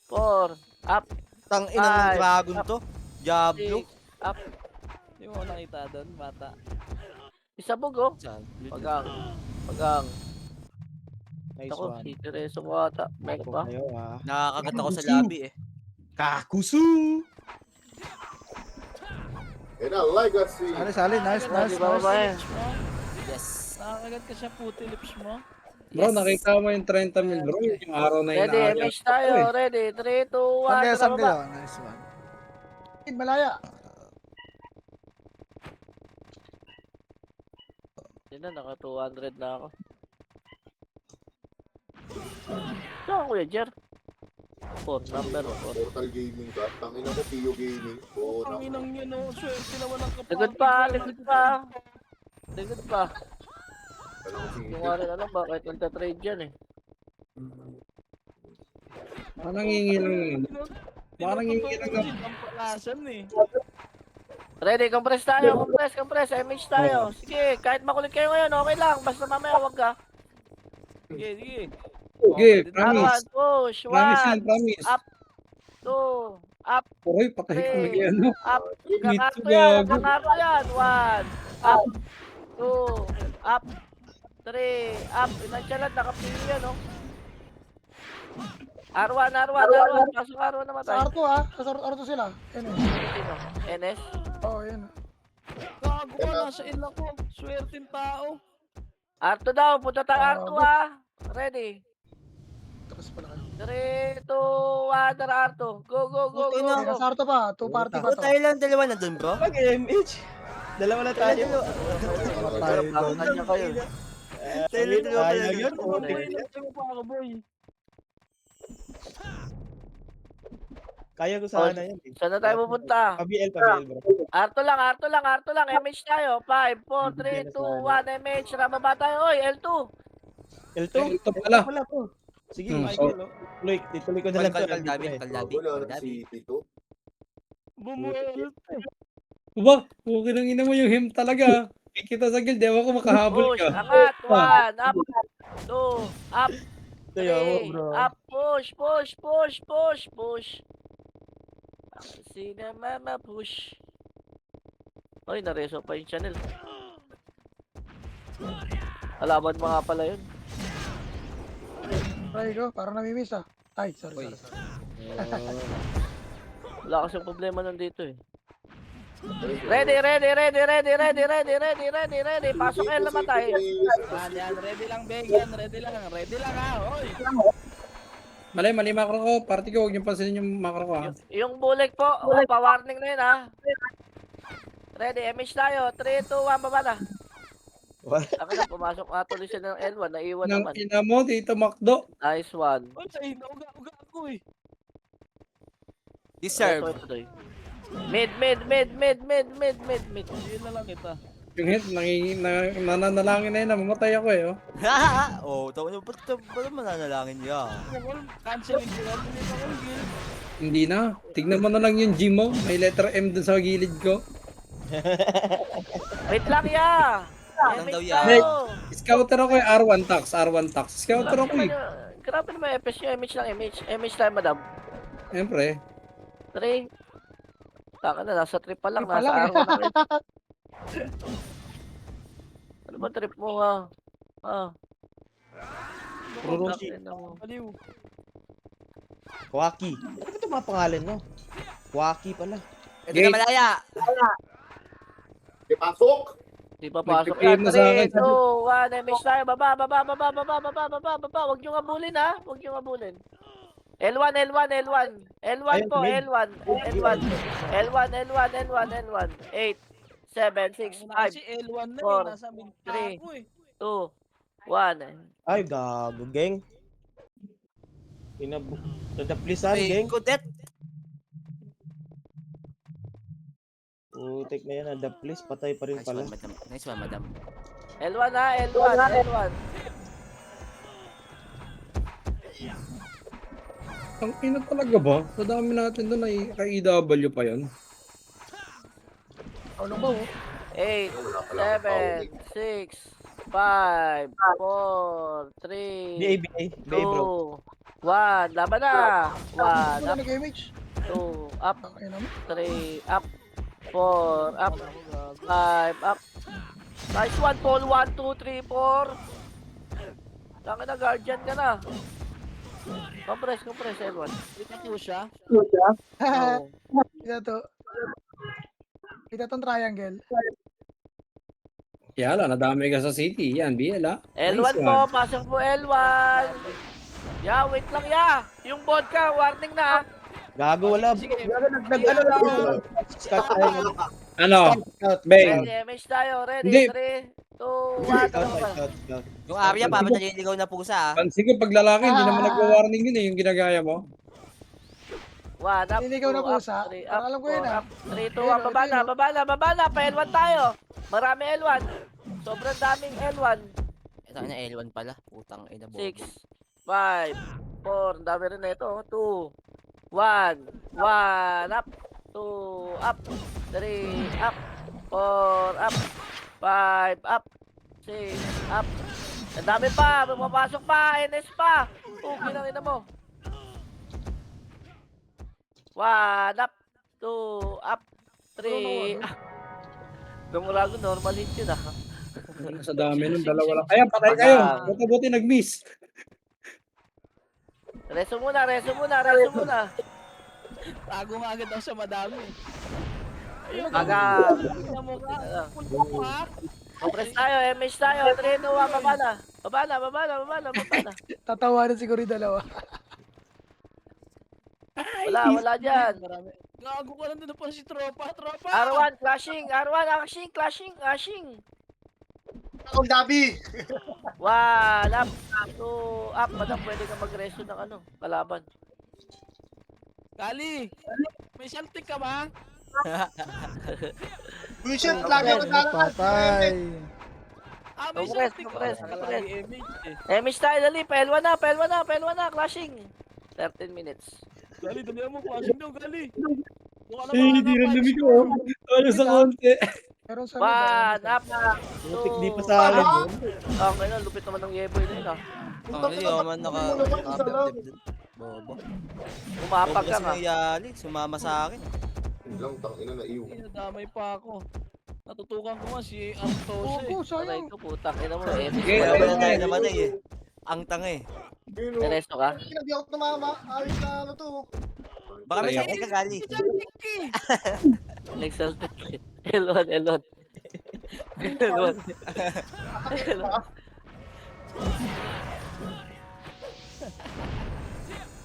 4, up, Tang inang Ay, dragon to. Diablo. 6, up. Hindi mo nakita doon, bata. Isabog, oh. Saan? Pagang. Pagang. Nice Ako, one. si Tereso ko ata. Meron pa? Kayo ah. Nakakagat ako sa labi eh. Kakusu! And I like that scene. Sali, nice, Ah, nice, di ba, nice. babae? Yes. Nakakagat ka sa puti lips mo. Bro, nakita mo yung 30 mil bro, yung araw na Ready, inaayos MH ko tayo. eh. Ready, 3, 2, 1. Sangge, sangge. Baba. Oh, nice one. Malaya. Hindi na, naka 200 na ako. Saan Kuya Jer? 4, number 4. Portal Gaming ka. Tangina mo, Pio Gaming. Oo, Ang inang yun, oh. Swerte na walang kapatid. Ligod pa, ligod pa. Ligod pa. Alam ko Hindi ko rin alam bakit nagtatrade dyan eh. Baka nangingi lang yun. Baka nangingi lang ng... Ang palasan eh. Ready, compress tayo. Compress. MH tayo. Sige, kahit makulit kayo ngayon, okay lang. Basta mamaya wag ka. Sige, sige. Okay, R1, promise. push. Promise yan, 1, promise. up. 2, up, Uy, patay ko na yan. no? up. Hanggang Mitsu arto yan, gago. hanggang arto yan. 1, up. 2, up. 3, up. Inansyalan, nakapili yan, no? R1. Pasok R1 naman Sa tayo. Arto ah. Sa Arto sila. Yan eh. Sino? NS? Oh, yan. Gago ka, nasa ila ko. Swerteng tao. R2 daw, punta tayo R2 ah. Ready? Tapos pala kayo. 3, 2, 1, tara R2. Go. Puti na. Sa Arto pa. 2 party pa Ako to. tayo lang dalawa na dun bro. Mag-MH. Dalawa na tayo. Pero bakit niya kayo? Tayo lang dalawa Tayo talaga. yun. Boy, nagtago pa ako, boy. Kaya ko sana yan. Saan na tayo pupunta? Pa-BL bro. R2 lang. MH tayo. 5, 4, 3, 2, 1, MH. Rababa tayo. Oy, L2. L2? Ito pala. Wala po. Sige, So- Tuloy, tuloy ko na lang Kalkal dabi, kaldabi. Wala na si Tito. Bumuel. Aba, okay nang ina mo yung him talaga. Kita sa guild, ewan ko makahabol Push. ka. Angat. 1, up. 2, up. Tayo, 3, bro. up. Push. Sina mama push. Oy, nareso pa yung channel. Alaban mo nga pala yun. Try ko. Parang namimiss ah. Ay, sorry. Wala kasing problema nandito eh. Ready. Ready. Pasok L naman tayo. Yan, ready lang, Beng. Yan, ready lang ha. Oy. Mali macro ko. Party ko, huwag niyo pansinin yung macro ko ha. Yung bulik po, pa-warning na yun ha. Ready, MH tayo. 3, 2, 1, baba na. Ako na, pumasok nga tuloy siya ng L1, naiwan Nang naman. ina mo, dito Macdo. Nice one. Oy, sa ina, uga ako eh. Deserve. Mid. Yun na lang ito. Yung hit, nananalangin na yun, namamatay ako eh. Oh. Oh, tawa niyo, ba't mananalangin niya? Canceling ko yan. Hindi pa ko gil. Hindi na. Tignan mo na lang yung G mo. May letter M dun sa gilid ko. Wait lang ya. Lang daw yan. tayo. Scouter ako eh, R1 tax. Scouter ako eh. Grabe naman FS nyo, MH lang, MH tayo madam. Siyempre. 3. Taka na, nasa trip pa lang, Trip pa nasa lang, araw na kayo. Ano ba trip mo ha? Puro Tangina mo. Aliw. Kwaki. Ano ba ito mga pangalan mo? Kwaki pala. Ito na malaya. Pasok! Di pa pasok Nagpipigil yan. na sa akin. 3, 2, 1, MH tayo. Baba. Huwag nyo ngabulin ha. Huwag nyo ngabulin. L1. L1 po, Ayun, L1. 8, 7, 6, 5, Si L1 na 4, eh. Nasa mid 3. ako eh. 2, 1. Ay, gago, geng. Nadaplisan, Ay, geng. kudet. Putik na yan, nadaplis. Patay pa rin Nice pala. one, madam. Nice one, madam. L1 ha, L1. Ang ina talaga ba? Sa dami natin doon ay kay EW pa yan. Ano ba oh? 8, Wala pala akong 7, 6, 5, 4, 3, 2, 1. Laban na. 1 Wala up, nag-image. 2 up, Ang ina mo. 3 up, 4 up, 5 up. Nice one, Paul. 1, 2, 3, 4. Tangin na, guardian ka na. Compress, L1. Ito po siya. Oh. Kita to. Kita tong triangle. Yala, nadami ka sa city. Yan, BL ha. L1 Nice po, one. pasok po L1. Ya, wait lang ya. Yung vodka, warning na. Gago, wala. Sige, Ano? Bang. Ready, MH tayo. Ready, Hindi. 3, 2, 1. Yung Arya, parang naliligaw na pusa ah. Pansin ko pag lalaki, hindi naman nagwa-warning yun eh, yung ginagaya mo. 1 up, Nililigaw na 2 up, pusa. 3 up, Parang alam ko yun, 4 ah. up, 3, 2 Ayun, up. Baba na, ayun, baba na, baba na. Pa L1 tayo. Marami L1. Sobrang daming L1. Ito na L1 pala. Putang ina bobo. 6, 5, 4. Ang dami rin na ito. 2, 1. 1 up, 2 up, 3 up, 4 up, 5 up, 6 up. Ang dami pa. Pumapasok pa. NS pa. Kinang ina mo. 1 up, 2 up, 3 up. Gumula ko, normal hit yun ah. Sa dami nun, dalawa lang. Ayan, patay kayo. Buti nag-miss. Reso muna. Tago nga agad ako sa madami. Aga. Tingnan mo ka. Full mo ha. Compress tayo, MH tayo. 3, 2, 1, baba na. Baba na. Tatawanan siguro yung dalawa. Wala dyan. Marami. Gago ka lang doon pa si tropa. R1, clashing. Clashing. Akong dabi! 1 up, 2 up. Madam, pwede ka mag-reso ng ano, kalaban. Kali, may saltik ka ba? Bullshit, lagi ako Patay. May Compress, saltik compress. MH tayo, dali. P1 na. Clashing. 13 minutes. Kali, dali mo. Pasing daw, Kali. Hindi rin dumi ko. Ano sa konti. Meron sa 1 up, Di 2 pa sa akin. Okay, lupit naman ng Yeboy na yun ah. Ang hindi man naka-debdeb. Bobo. Umapag Bobo ka kasi nga. nangyari. Sumama sa akin. Yun lang, tangina na iyo. Damay pa ako. Natutukan ko nga si Antose. Opo, Aray sayang. ko, putang ina mo. MH. Okay, Wala okay, pala tayo okay. naman eh. Ang tanga eh. Yun o. Resto ka? Hindi ako tumama. Ayos na ano to. Baka may Ayaw. saltik ka, Gali. Exalted. L1.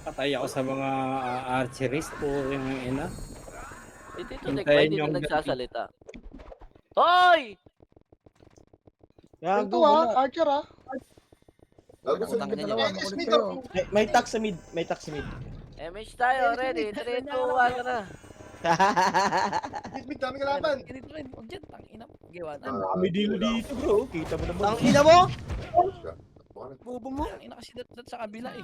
Patay ako sa mga archerist po yung ina. Dito Hintayin dito yung- nagsasalita. Hoy! Ito ah, Archer ah. Gago sa Utang ina niya. Dalawa, makulit kayo. May tax sa mid. MH tayo, ready. 3, 2, 1 ka na. Big dami kalaban. Ganito rin. Huwag dyan. Tangina mo. Gawa na. Kami dito bro. Kita mo naman. Ang ina mo! Bakit? Bobo mo. Tangina kasi dat sa kabila eh.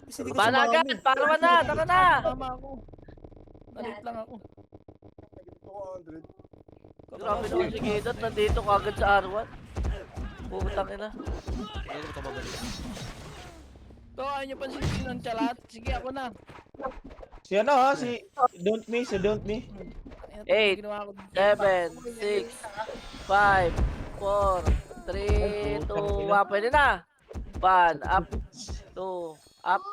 Kasi di ko Banagan, sumama. parawan na, tara na. Tama ako. Nalit lang ako. 200. Grabe naman si Gidat, nandito kagad sa R1. Putang ina. Ayun, ito babalik. To, ayaw nyo pansinin ng chalat. Sige, ako na. Si ano ha? Si Don't Me, si Don't Me. 8, 7, 6, 5, 4, 3, 2, 1. Pwede na. 1, up, 2, up,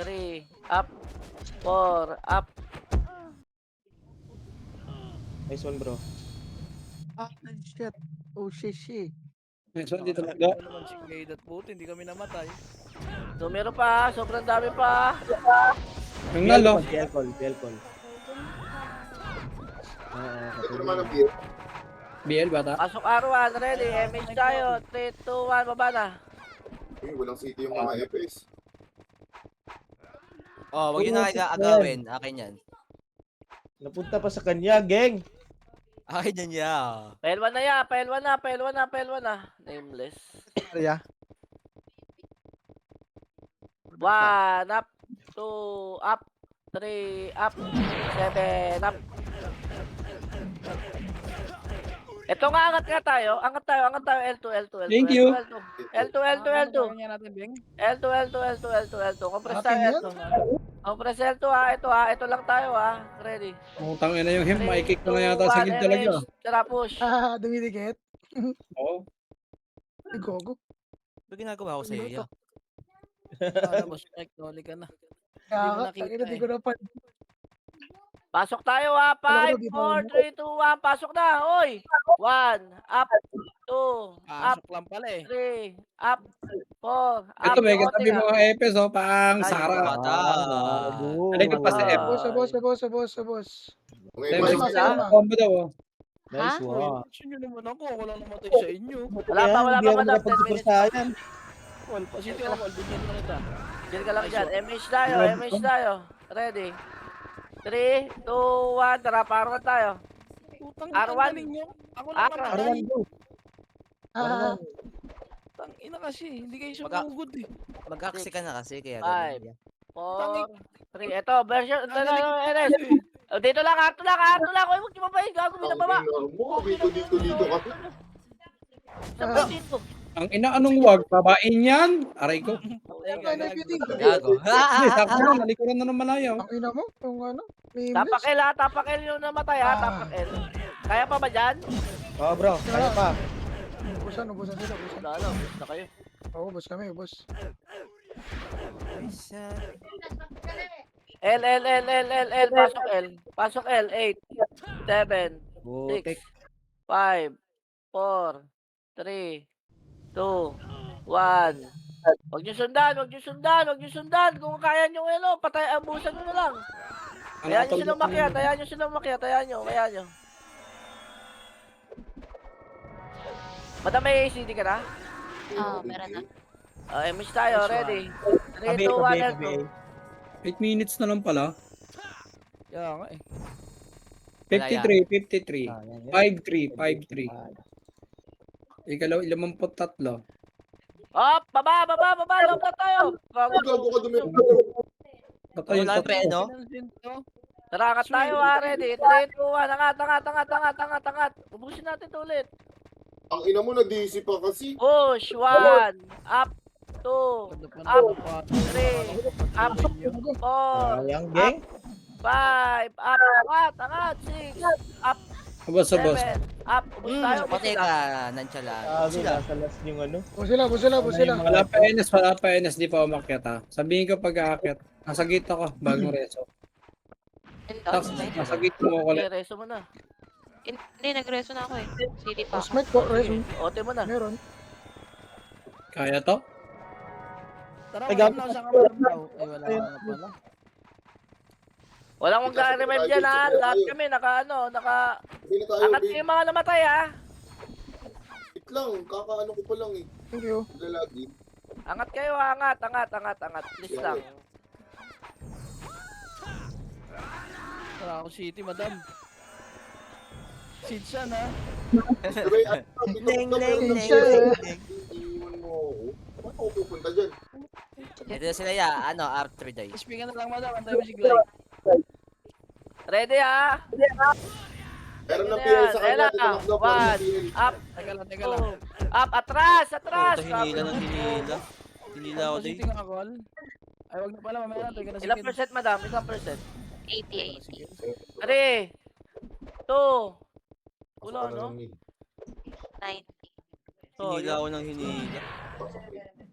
3, up, 4, up. Nice one bro. Ah, shit. Oh, shit. So, dito na. Ano naman si Gadat buti, hindi kami namatay. So, meron pa, sobrang dami pa. Ang nalo. Pelcol. Ito naman ang beer. BL bata. Pasok R1, ready. MH tayo. 3, 2, 1, baba na. Walang city yung mga FS. Oh, wag yun na agawin. Akin yan. Napunta pa sa kanya, gang. Akin yan ya. P1 na ya, P1 na. Nameless. Yeah. 1 up, 2 up, 3 up, 7 up. Ito nga, angat nga tayo. Angat tayo, L2, L2, L2. Thank you. L2, L2, L2. Kanya natin, Beng. L2, L2, L2, L2, L2. Compress tayo, Atin L2. Compress L2 ha, ito lang tayo ha. Ready. Utang ina yung him, maikik ko na yata sa gid talaga. Tara, push. Dumidikit. Oo. Ay, gogo. Ano ginagawa ko sa iyo? Sana boss, Mike, toli ka na. Kaya mo ka, nakita tangina, di eh. ko na pa. Pasok tayo ha. 5, 4, 3, 2, 1. Pasok na. Hoy. 1, up, 2, up, Pasok lang pala eh. 3, up, 4, up. Ito may Yung katabi konti, mga epes oh, pang Ay, Sara. bata. Halika pa sa F. Boss, boss. Okay, Mas balik Sara. na. combo daw oh. Nice Ha? one. Mention nyo naman ako, wala namatay sa inyo. Wala pa, madam. 10 minutes. Well, pasiti ako, albigyan mo na ito. Diyan ka lang dyan. MH tayo. Ready. 3, 2, 1. Tara, paruan tayo. Putang R1. ina ninyo. Ako lang R1. namatay. Ah, Ina kasi, hindi kayo Baka- sumugod eh. Mag-aksi ka na kasi kaya. 5, ganyan. 4, 3. Ito, version. Ang galing NS. ko eh. Oh, dito lang, Arto lang. Huwag niyo mapahin. Gago, binababa. Dito ka. Saan ba dito? Ang ina anong wag, babain yan. Aray ko. Patay ka, ano, gago. beauty? Gago. Hindi, sakto na, nalikuran na ng malayaw. Ang ina mo, yung ano, may Tapak-L ha, tapak-L yung namatay ha, tapak-L. Kaya pa ba dyan? Oh bro, kaya pa. Ubusan sila, ubusan. Lalo, na kayo. Oo, ubus kami, ubus. L, pasok L, 8, 7, 6, 5, 4, 3, 2, 1. Huwag niyo sundan. Kung kaya niyo patay, abusan niyo na lang. Hayaan niyo silang makiat, hayaan niyo. Madam, may ACD ka na? Oo, meron na. MH tayo, ready. 3, 2, 1, L2. 8 minutes na lang pala. Kaya nga eh. 53. 5-3. Ikalaw, 53. Up, baba, loob na tayo. Gago ka dumi. Patay yung Wala yung tatlo. preno. Tara, angat tayo ha, ready. 3, 2, 1, angat. Ubusin natin ito ulit. Ang ina mo, na-DC pa kasi. Push, 1, up, 2, up, 3, up, 4, Sayang, gang. 5, up, angat, 6, up, Boss, 7, boss. up, ubus tayo, ubus Patay sila. ka, nonchalant. Gago, Sila. nasa last yung ano. Ubus sila. Wala pa NS, di pa umakyat ha. Sabihin ko pag aakyat, nasa gitna ko, bagong reso. Tapos, nasa gitna mo ko Okay, ulit. reso mo na. Hindi, nagreso na ako eh. City pa. Smite po, res. Ote mo na. Meron. Kaya to? Tara, Ay, wala gago. na sa kamera daw. Ay, wala ka na pala. Walang mag-revive dyan ha. Lahat kami naka. Hindi na tayo, Angat babe. kayo mga namatay ha. Wait lang, kakaano ko pa lang eh. Thank you. Lalagi. Angat kayo ha. Angat. Please lang. Tara ako city, madam. Sidsan ha. Sabay, Leng, leng, leng, Siya, leng, leng. iiwan mo ako. Paano ako pupunta dyan? Ito na sila ya, R3 day. Speak na lang, madam. Antay mo si Glide. Ready ha. Meron ng Yan, PL sa yan kanya. na. Tinanggap ng One. PL. Up, Teka lang. 2, up, atras. Puta, hinila ng hinila. Hinila ako day. City nga call. Ay, wag na pala. Mamaya na. Teka na Ilang percent madam? Ilang percent? 80. 3, 2, wala Pasok ka no? na ng mid. 90. Oh, Hinila ako ng hinila.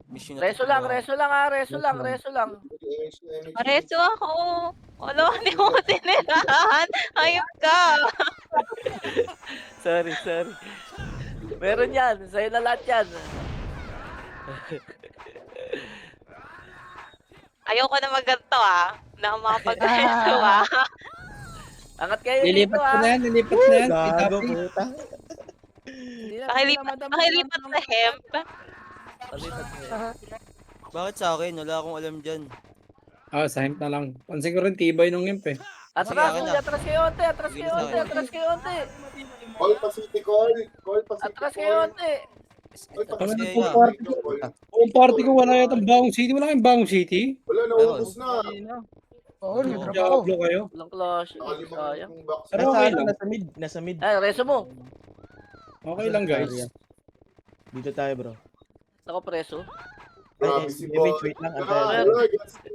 Mission na Reso lang ha. Reso lang. Pareso ako. Wala, hindi mo ko tinirahan. Ayop ka. Sorry. Meron yan. Sa'yo na lahat yan. Ayoko na magganto ah. Na makapag-reso ah. Angat kayo Lilipat dito ko ha. na yan. Gago, puta. Pakilipat sa hemp. Bakit sa akin? Wala akong alam dyan. Sa hemp na lang. Pansin ko rin tibay nung hemp eh. Sige, akin na. Atras kayo onte. Call pa City, call. Call pa City, Atras kayo onte. Call pa Tapos City, kaya call. yan. Buong party ko wala yata Bangong City. Wala kayong Bangong City? Wala, naubos na. Oo, nag-drop ako. Diablo kayo. Walang clash. Nakalimang Sayang. yung box. Pero okay lang. Nasa mid. Ay, reso mo. Okay lang guys. Dito tayo, bro. Ako preso. Grabe Ay, si Damage, Boss. wait lang. Ah, Antay. ay, Gatsby.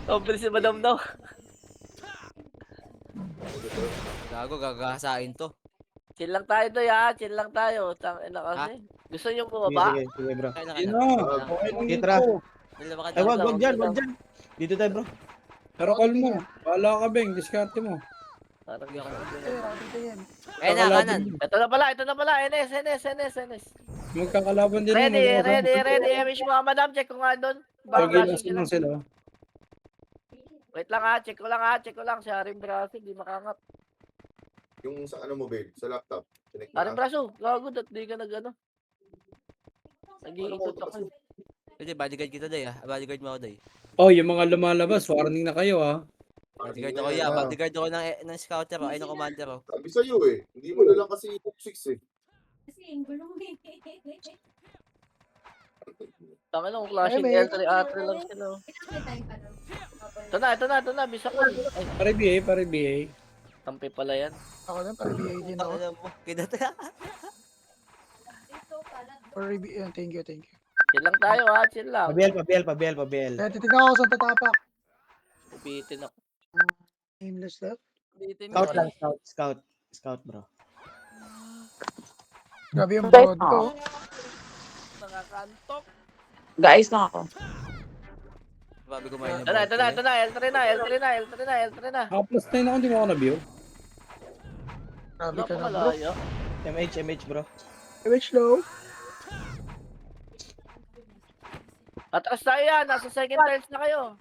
Sobrang si Madam daw. Gago, gagasain to. Chill lang tayo doy ha. Chill lang tayo. Tangina kasi. Gusto niyo Sige, bumaba? sige, sige, bro. Yun na. Okay lang Sige, dito. tara. Dalawa ka Ay, wag, lang, wag dyan, wag wag dyan. Dito tayo, bro. Pero call mo. Bahala ka, Beng. Diskarte mo. Parang di ako Eh, titingin. Kanan. Ito na pala. NS. Magkakalaban din Ready. naman. Emish mo Madam. Check ko nga doon. Pag-ilas lang sila. Wait lang ha. Check ko lang. Si Haring Braso. Di makangat. Yung sa ano mo, babe? Sa laptop. Connect mo Haring na. Braso. Gago. Di ka nag-ano. Nag-iikot ako. Pwede, bodyguard kita, day, ah. Bodyguard mo ako, day. Oh, yung mga lumalabas, warning na kayo ah. Bodyguard ako, yeah. Bodyguard ako ng scouter, oh. Ay, ng commander, oh. Sabi sa'yo eh. Hindi mo na lang kasi hook 6 eh. Tama nung clashing Ay, may- L3 R3 lang sila. Ito na. Bisa ko. Ay, Pare BA. tampi pala yan. Ako din, para BA din ako. Alam mo, kinata. Para BA, thank you. Chill lang tayo ha. Chill lang. Pabel. Eh, titignan ko saan tatapak. Upitin ako. Aimless left. Upitin Scout ako. lang, scout, bro. Grabe yung broad ko. Nakakantok. Guys na ako. Babi kumain ng Ito na. L3 na. Plus 9 ako, hindi mo ako na-view. Grabe ka na, bro. Napakalayo. MH, bro. Which low? Atras tayo yan. Nasa second tiles na kayo.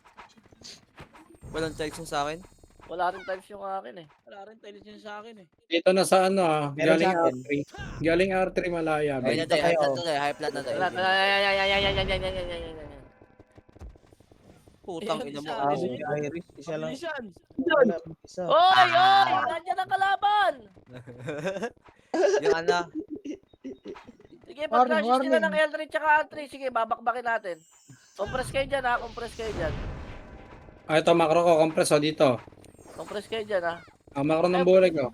Walang text yung sa akin. Wala rin tiles yung akin eh. Wala rin tayo dyan sa akin eh. Dito na sa ano ah. Meron Galing sa akin. R3. Galing R3 malaya. Ayun na, Beng. day. High plat na, day. High plat na, day. Yan. Putang ina mo. Isa, Iris, isa lang. Bilisan. Isa. Oy! Nandiyan ang kalaban! Yung ano, Sige, pag-clashes Warning. sila ng L3 tsaka R3. Sige, babakbakin natin. Compress kayo dyan ha. Ah, ito macro ko. Compress oh, dito. Compress kayo dyan ha. Ah, macro ng bulag oh.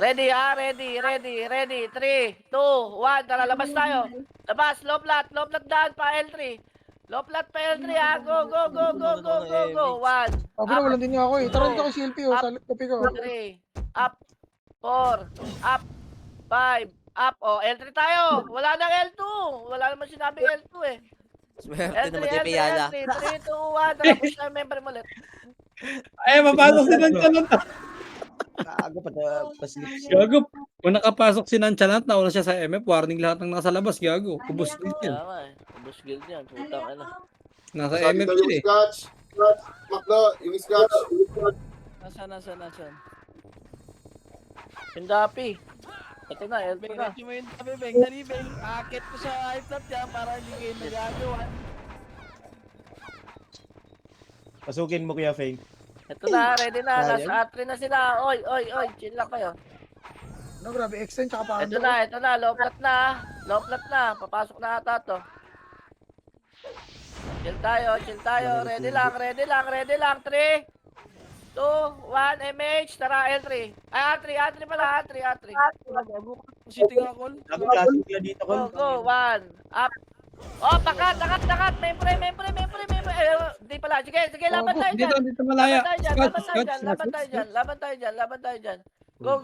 Ready ha? Ready. 3, 2, 1. Tara, labas tayo. Labas. Low plat daan pa L3. Low plat pa L3 ha. Go. 1. Oh, bro, walang din niya ako eh. Taran ko kay CLP oh. Sa kopi ko. 3. Up. 4. Up. 5. Up. Oh, L3 tayo. Wala nang L2. Wala naman sinabing L2 eh. swerte L3, naman tayo piyala. 3, 2, 1. Tara, push tayo member mo ulit. Ay, mapasok si Nanchalant. Gago pa paslip siya. Gago. Kung nakapasok si Nanchalant, nauna siya sa MF. Warning lahat ng nasa labas. Gago. Kubos din yan. Kaya nga eh. Ubus guild yan. Putang ina. Nasa Sabi MF daw yun yung eh. scratch. Makla, yung scratch. Nasaan? Pindapi. Ito na, L2 Beng, na. medyo mo yun sabi, Beng. Dali, Beng. Akit ko sa high flap dyan para hindi kayo nagagawa. Pasukin mo, Kuya Feng. Ito na, ready na. Sayang. Nasa A3 na sila. Oy. Chill lang kayo. No, grabe. Extend tsaka pa. Ito na. Low plat na. Papasok na ata to. Chill tayo. Ready lang. 3, 2, 1, MH. Tara, L3. Ay, R3 pala. R3. Gago ka. Sitting ako. Sabi klase kuya dito, Go, Kol. 1. Up. Oh, takat. Membre. Di pala. Sige, laban tayo dyan. Dito malaya. Laban tayo dyan. Go.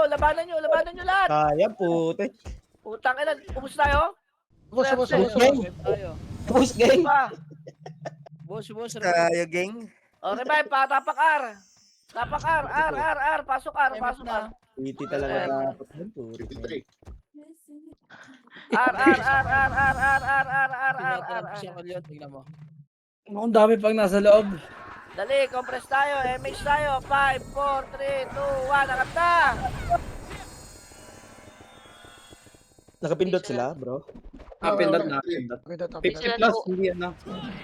Labanan nyo lahat. Kaya, puti. Putang ina, ubus tayo. Boss. Tayo. Push game. Pa. Boss. Kaya, gang. O, revive pa, tapak R. R. Pasok R. Piti talaga dapat nun, puti. 53. R. Siya ko yun, tingnan mo. Ang dami pang nasa loob. Dali, compress tayo, MH tayo. 5, 4, 3, 2, 1, angat na. Nakapindot sila, bro. Pindot na. Okay, top. 50 plus, hindi ano.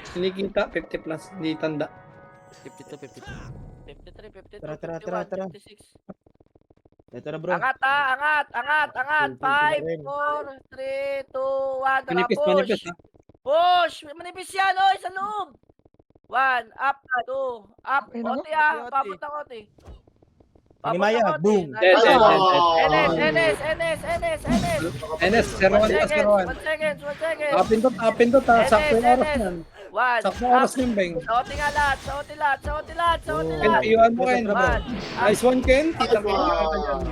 Sinikita, 50 plus, hindi tanda. 52. 53, 52, Tara. 51, 56. Ito na, bro. Angat. 5, 4, 3, 2, 1. Tara, Manipis push. ha. Push! Manipis yan, oy, sa loob! 1, up, 2, up, Ay, naku. OT ah, paput ng OT. Ni Maya, boom. Yes, yes, yes. NS, 01 ka, 01. 1 seconds. Apindot ha. Sakto yung oras NS. yan. 1. Sakto yung oras yung Beng. Saotin nga lahat. Ken, piyuhan mo, Ken. One. Nice one, Ken. Nice Tita Ken. one.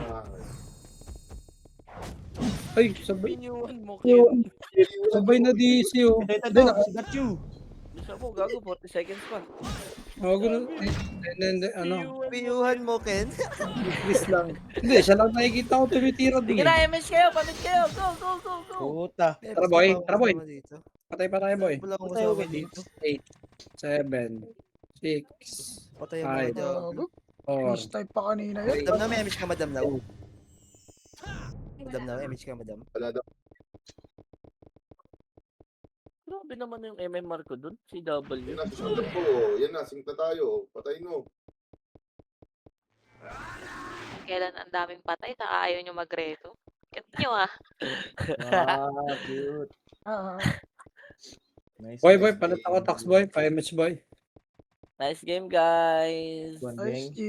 Ay, sabay. Pinyuhan mo, Sabay na DC, oh. Ito, Hindi, got you. Gusto mo, gago, 40 seconds pa. ganun. Ano, Piyuhan mo, Ken. please lang. Hindi, siya lang nakikita ko tumitira Sige din. na, MS kayo, pamit kayo. Go. Puta. Tara, boy. Tara, boy. Dito. Patay pa tayo, boy. Wala akong Patay kasama ako dito. 8, 7, 6, Patay ang Ay. mga dyan. Gago. 4. Miss type pa kanina yun. Madam na, may image ka, madam na. Madam na, may image ka, madam. Wala daw. Grabe naman yung MMR ko dun, si W. Yan na, susunod ko. Yan na, sync na tayo. Patay no. Kailan ang daming patay, saka ayaw nyo magreto. Cute nyo ah. Cute. Ah, Nice. Boy, nice, palit ako, tax boy. 5 match boy. Nice game, guys. One nice bang. G.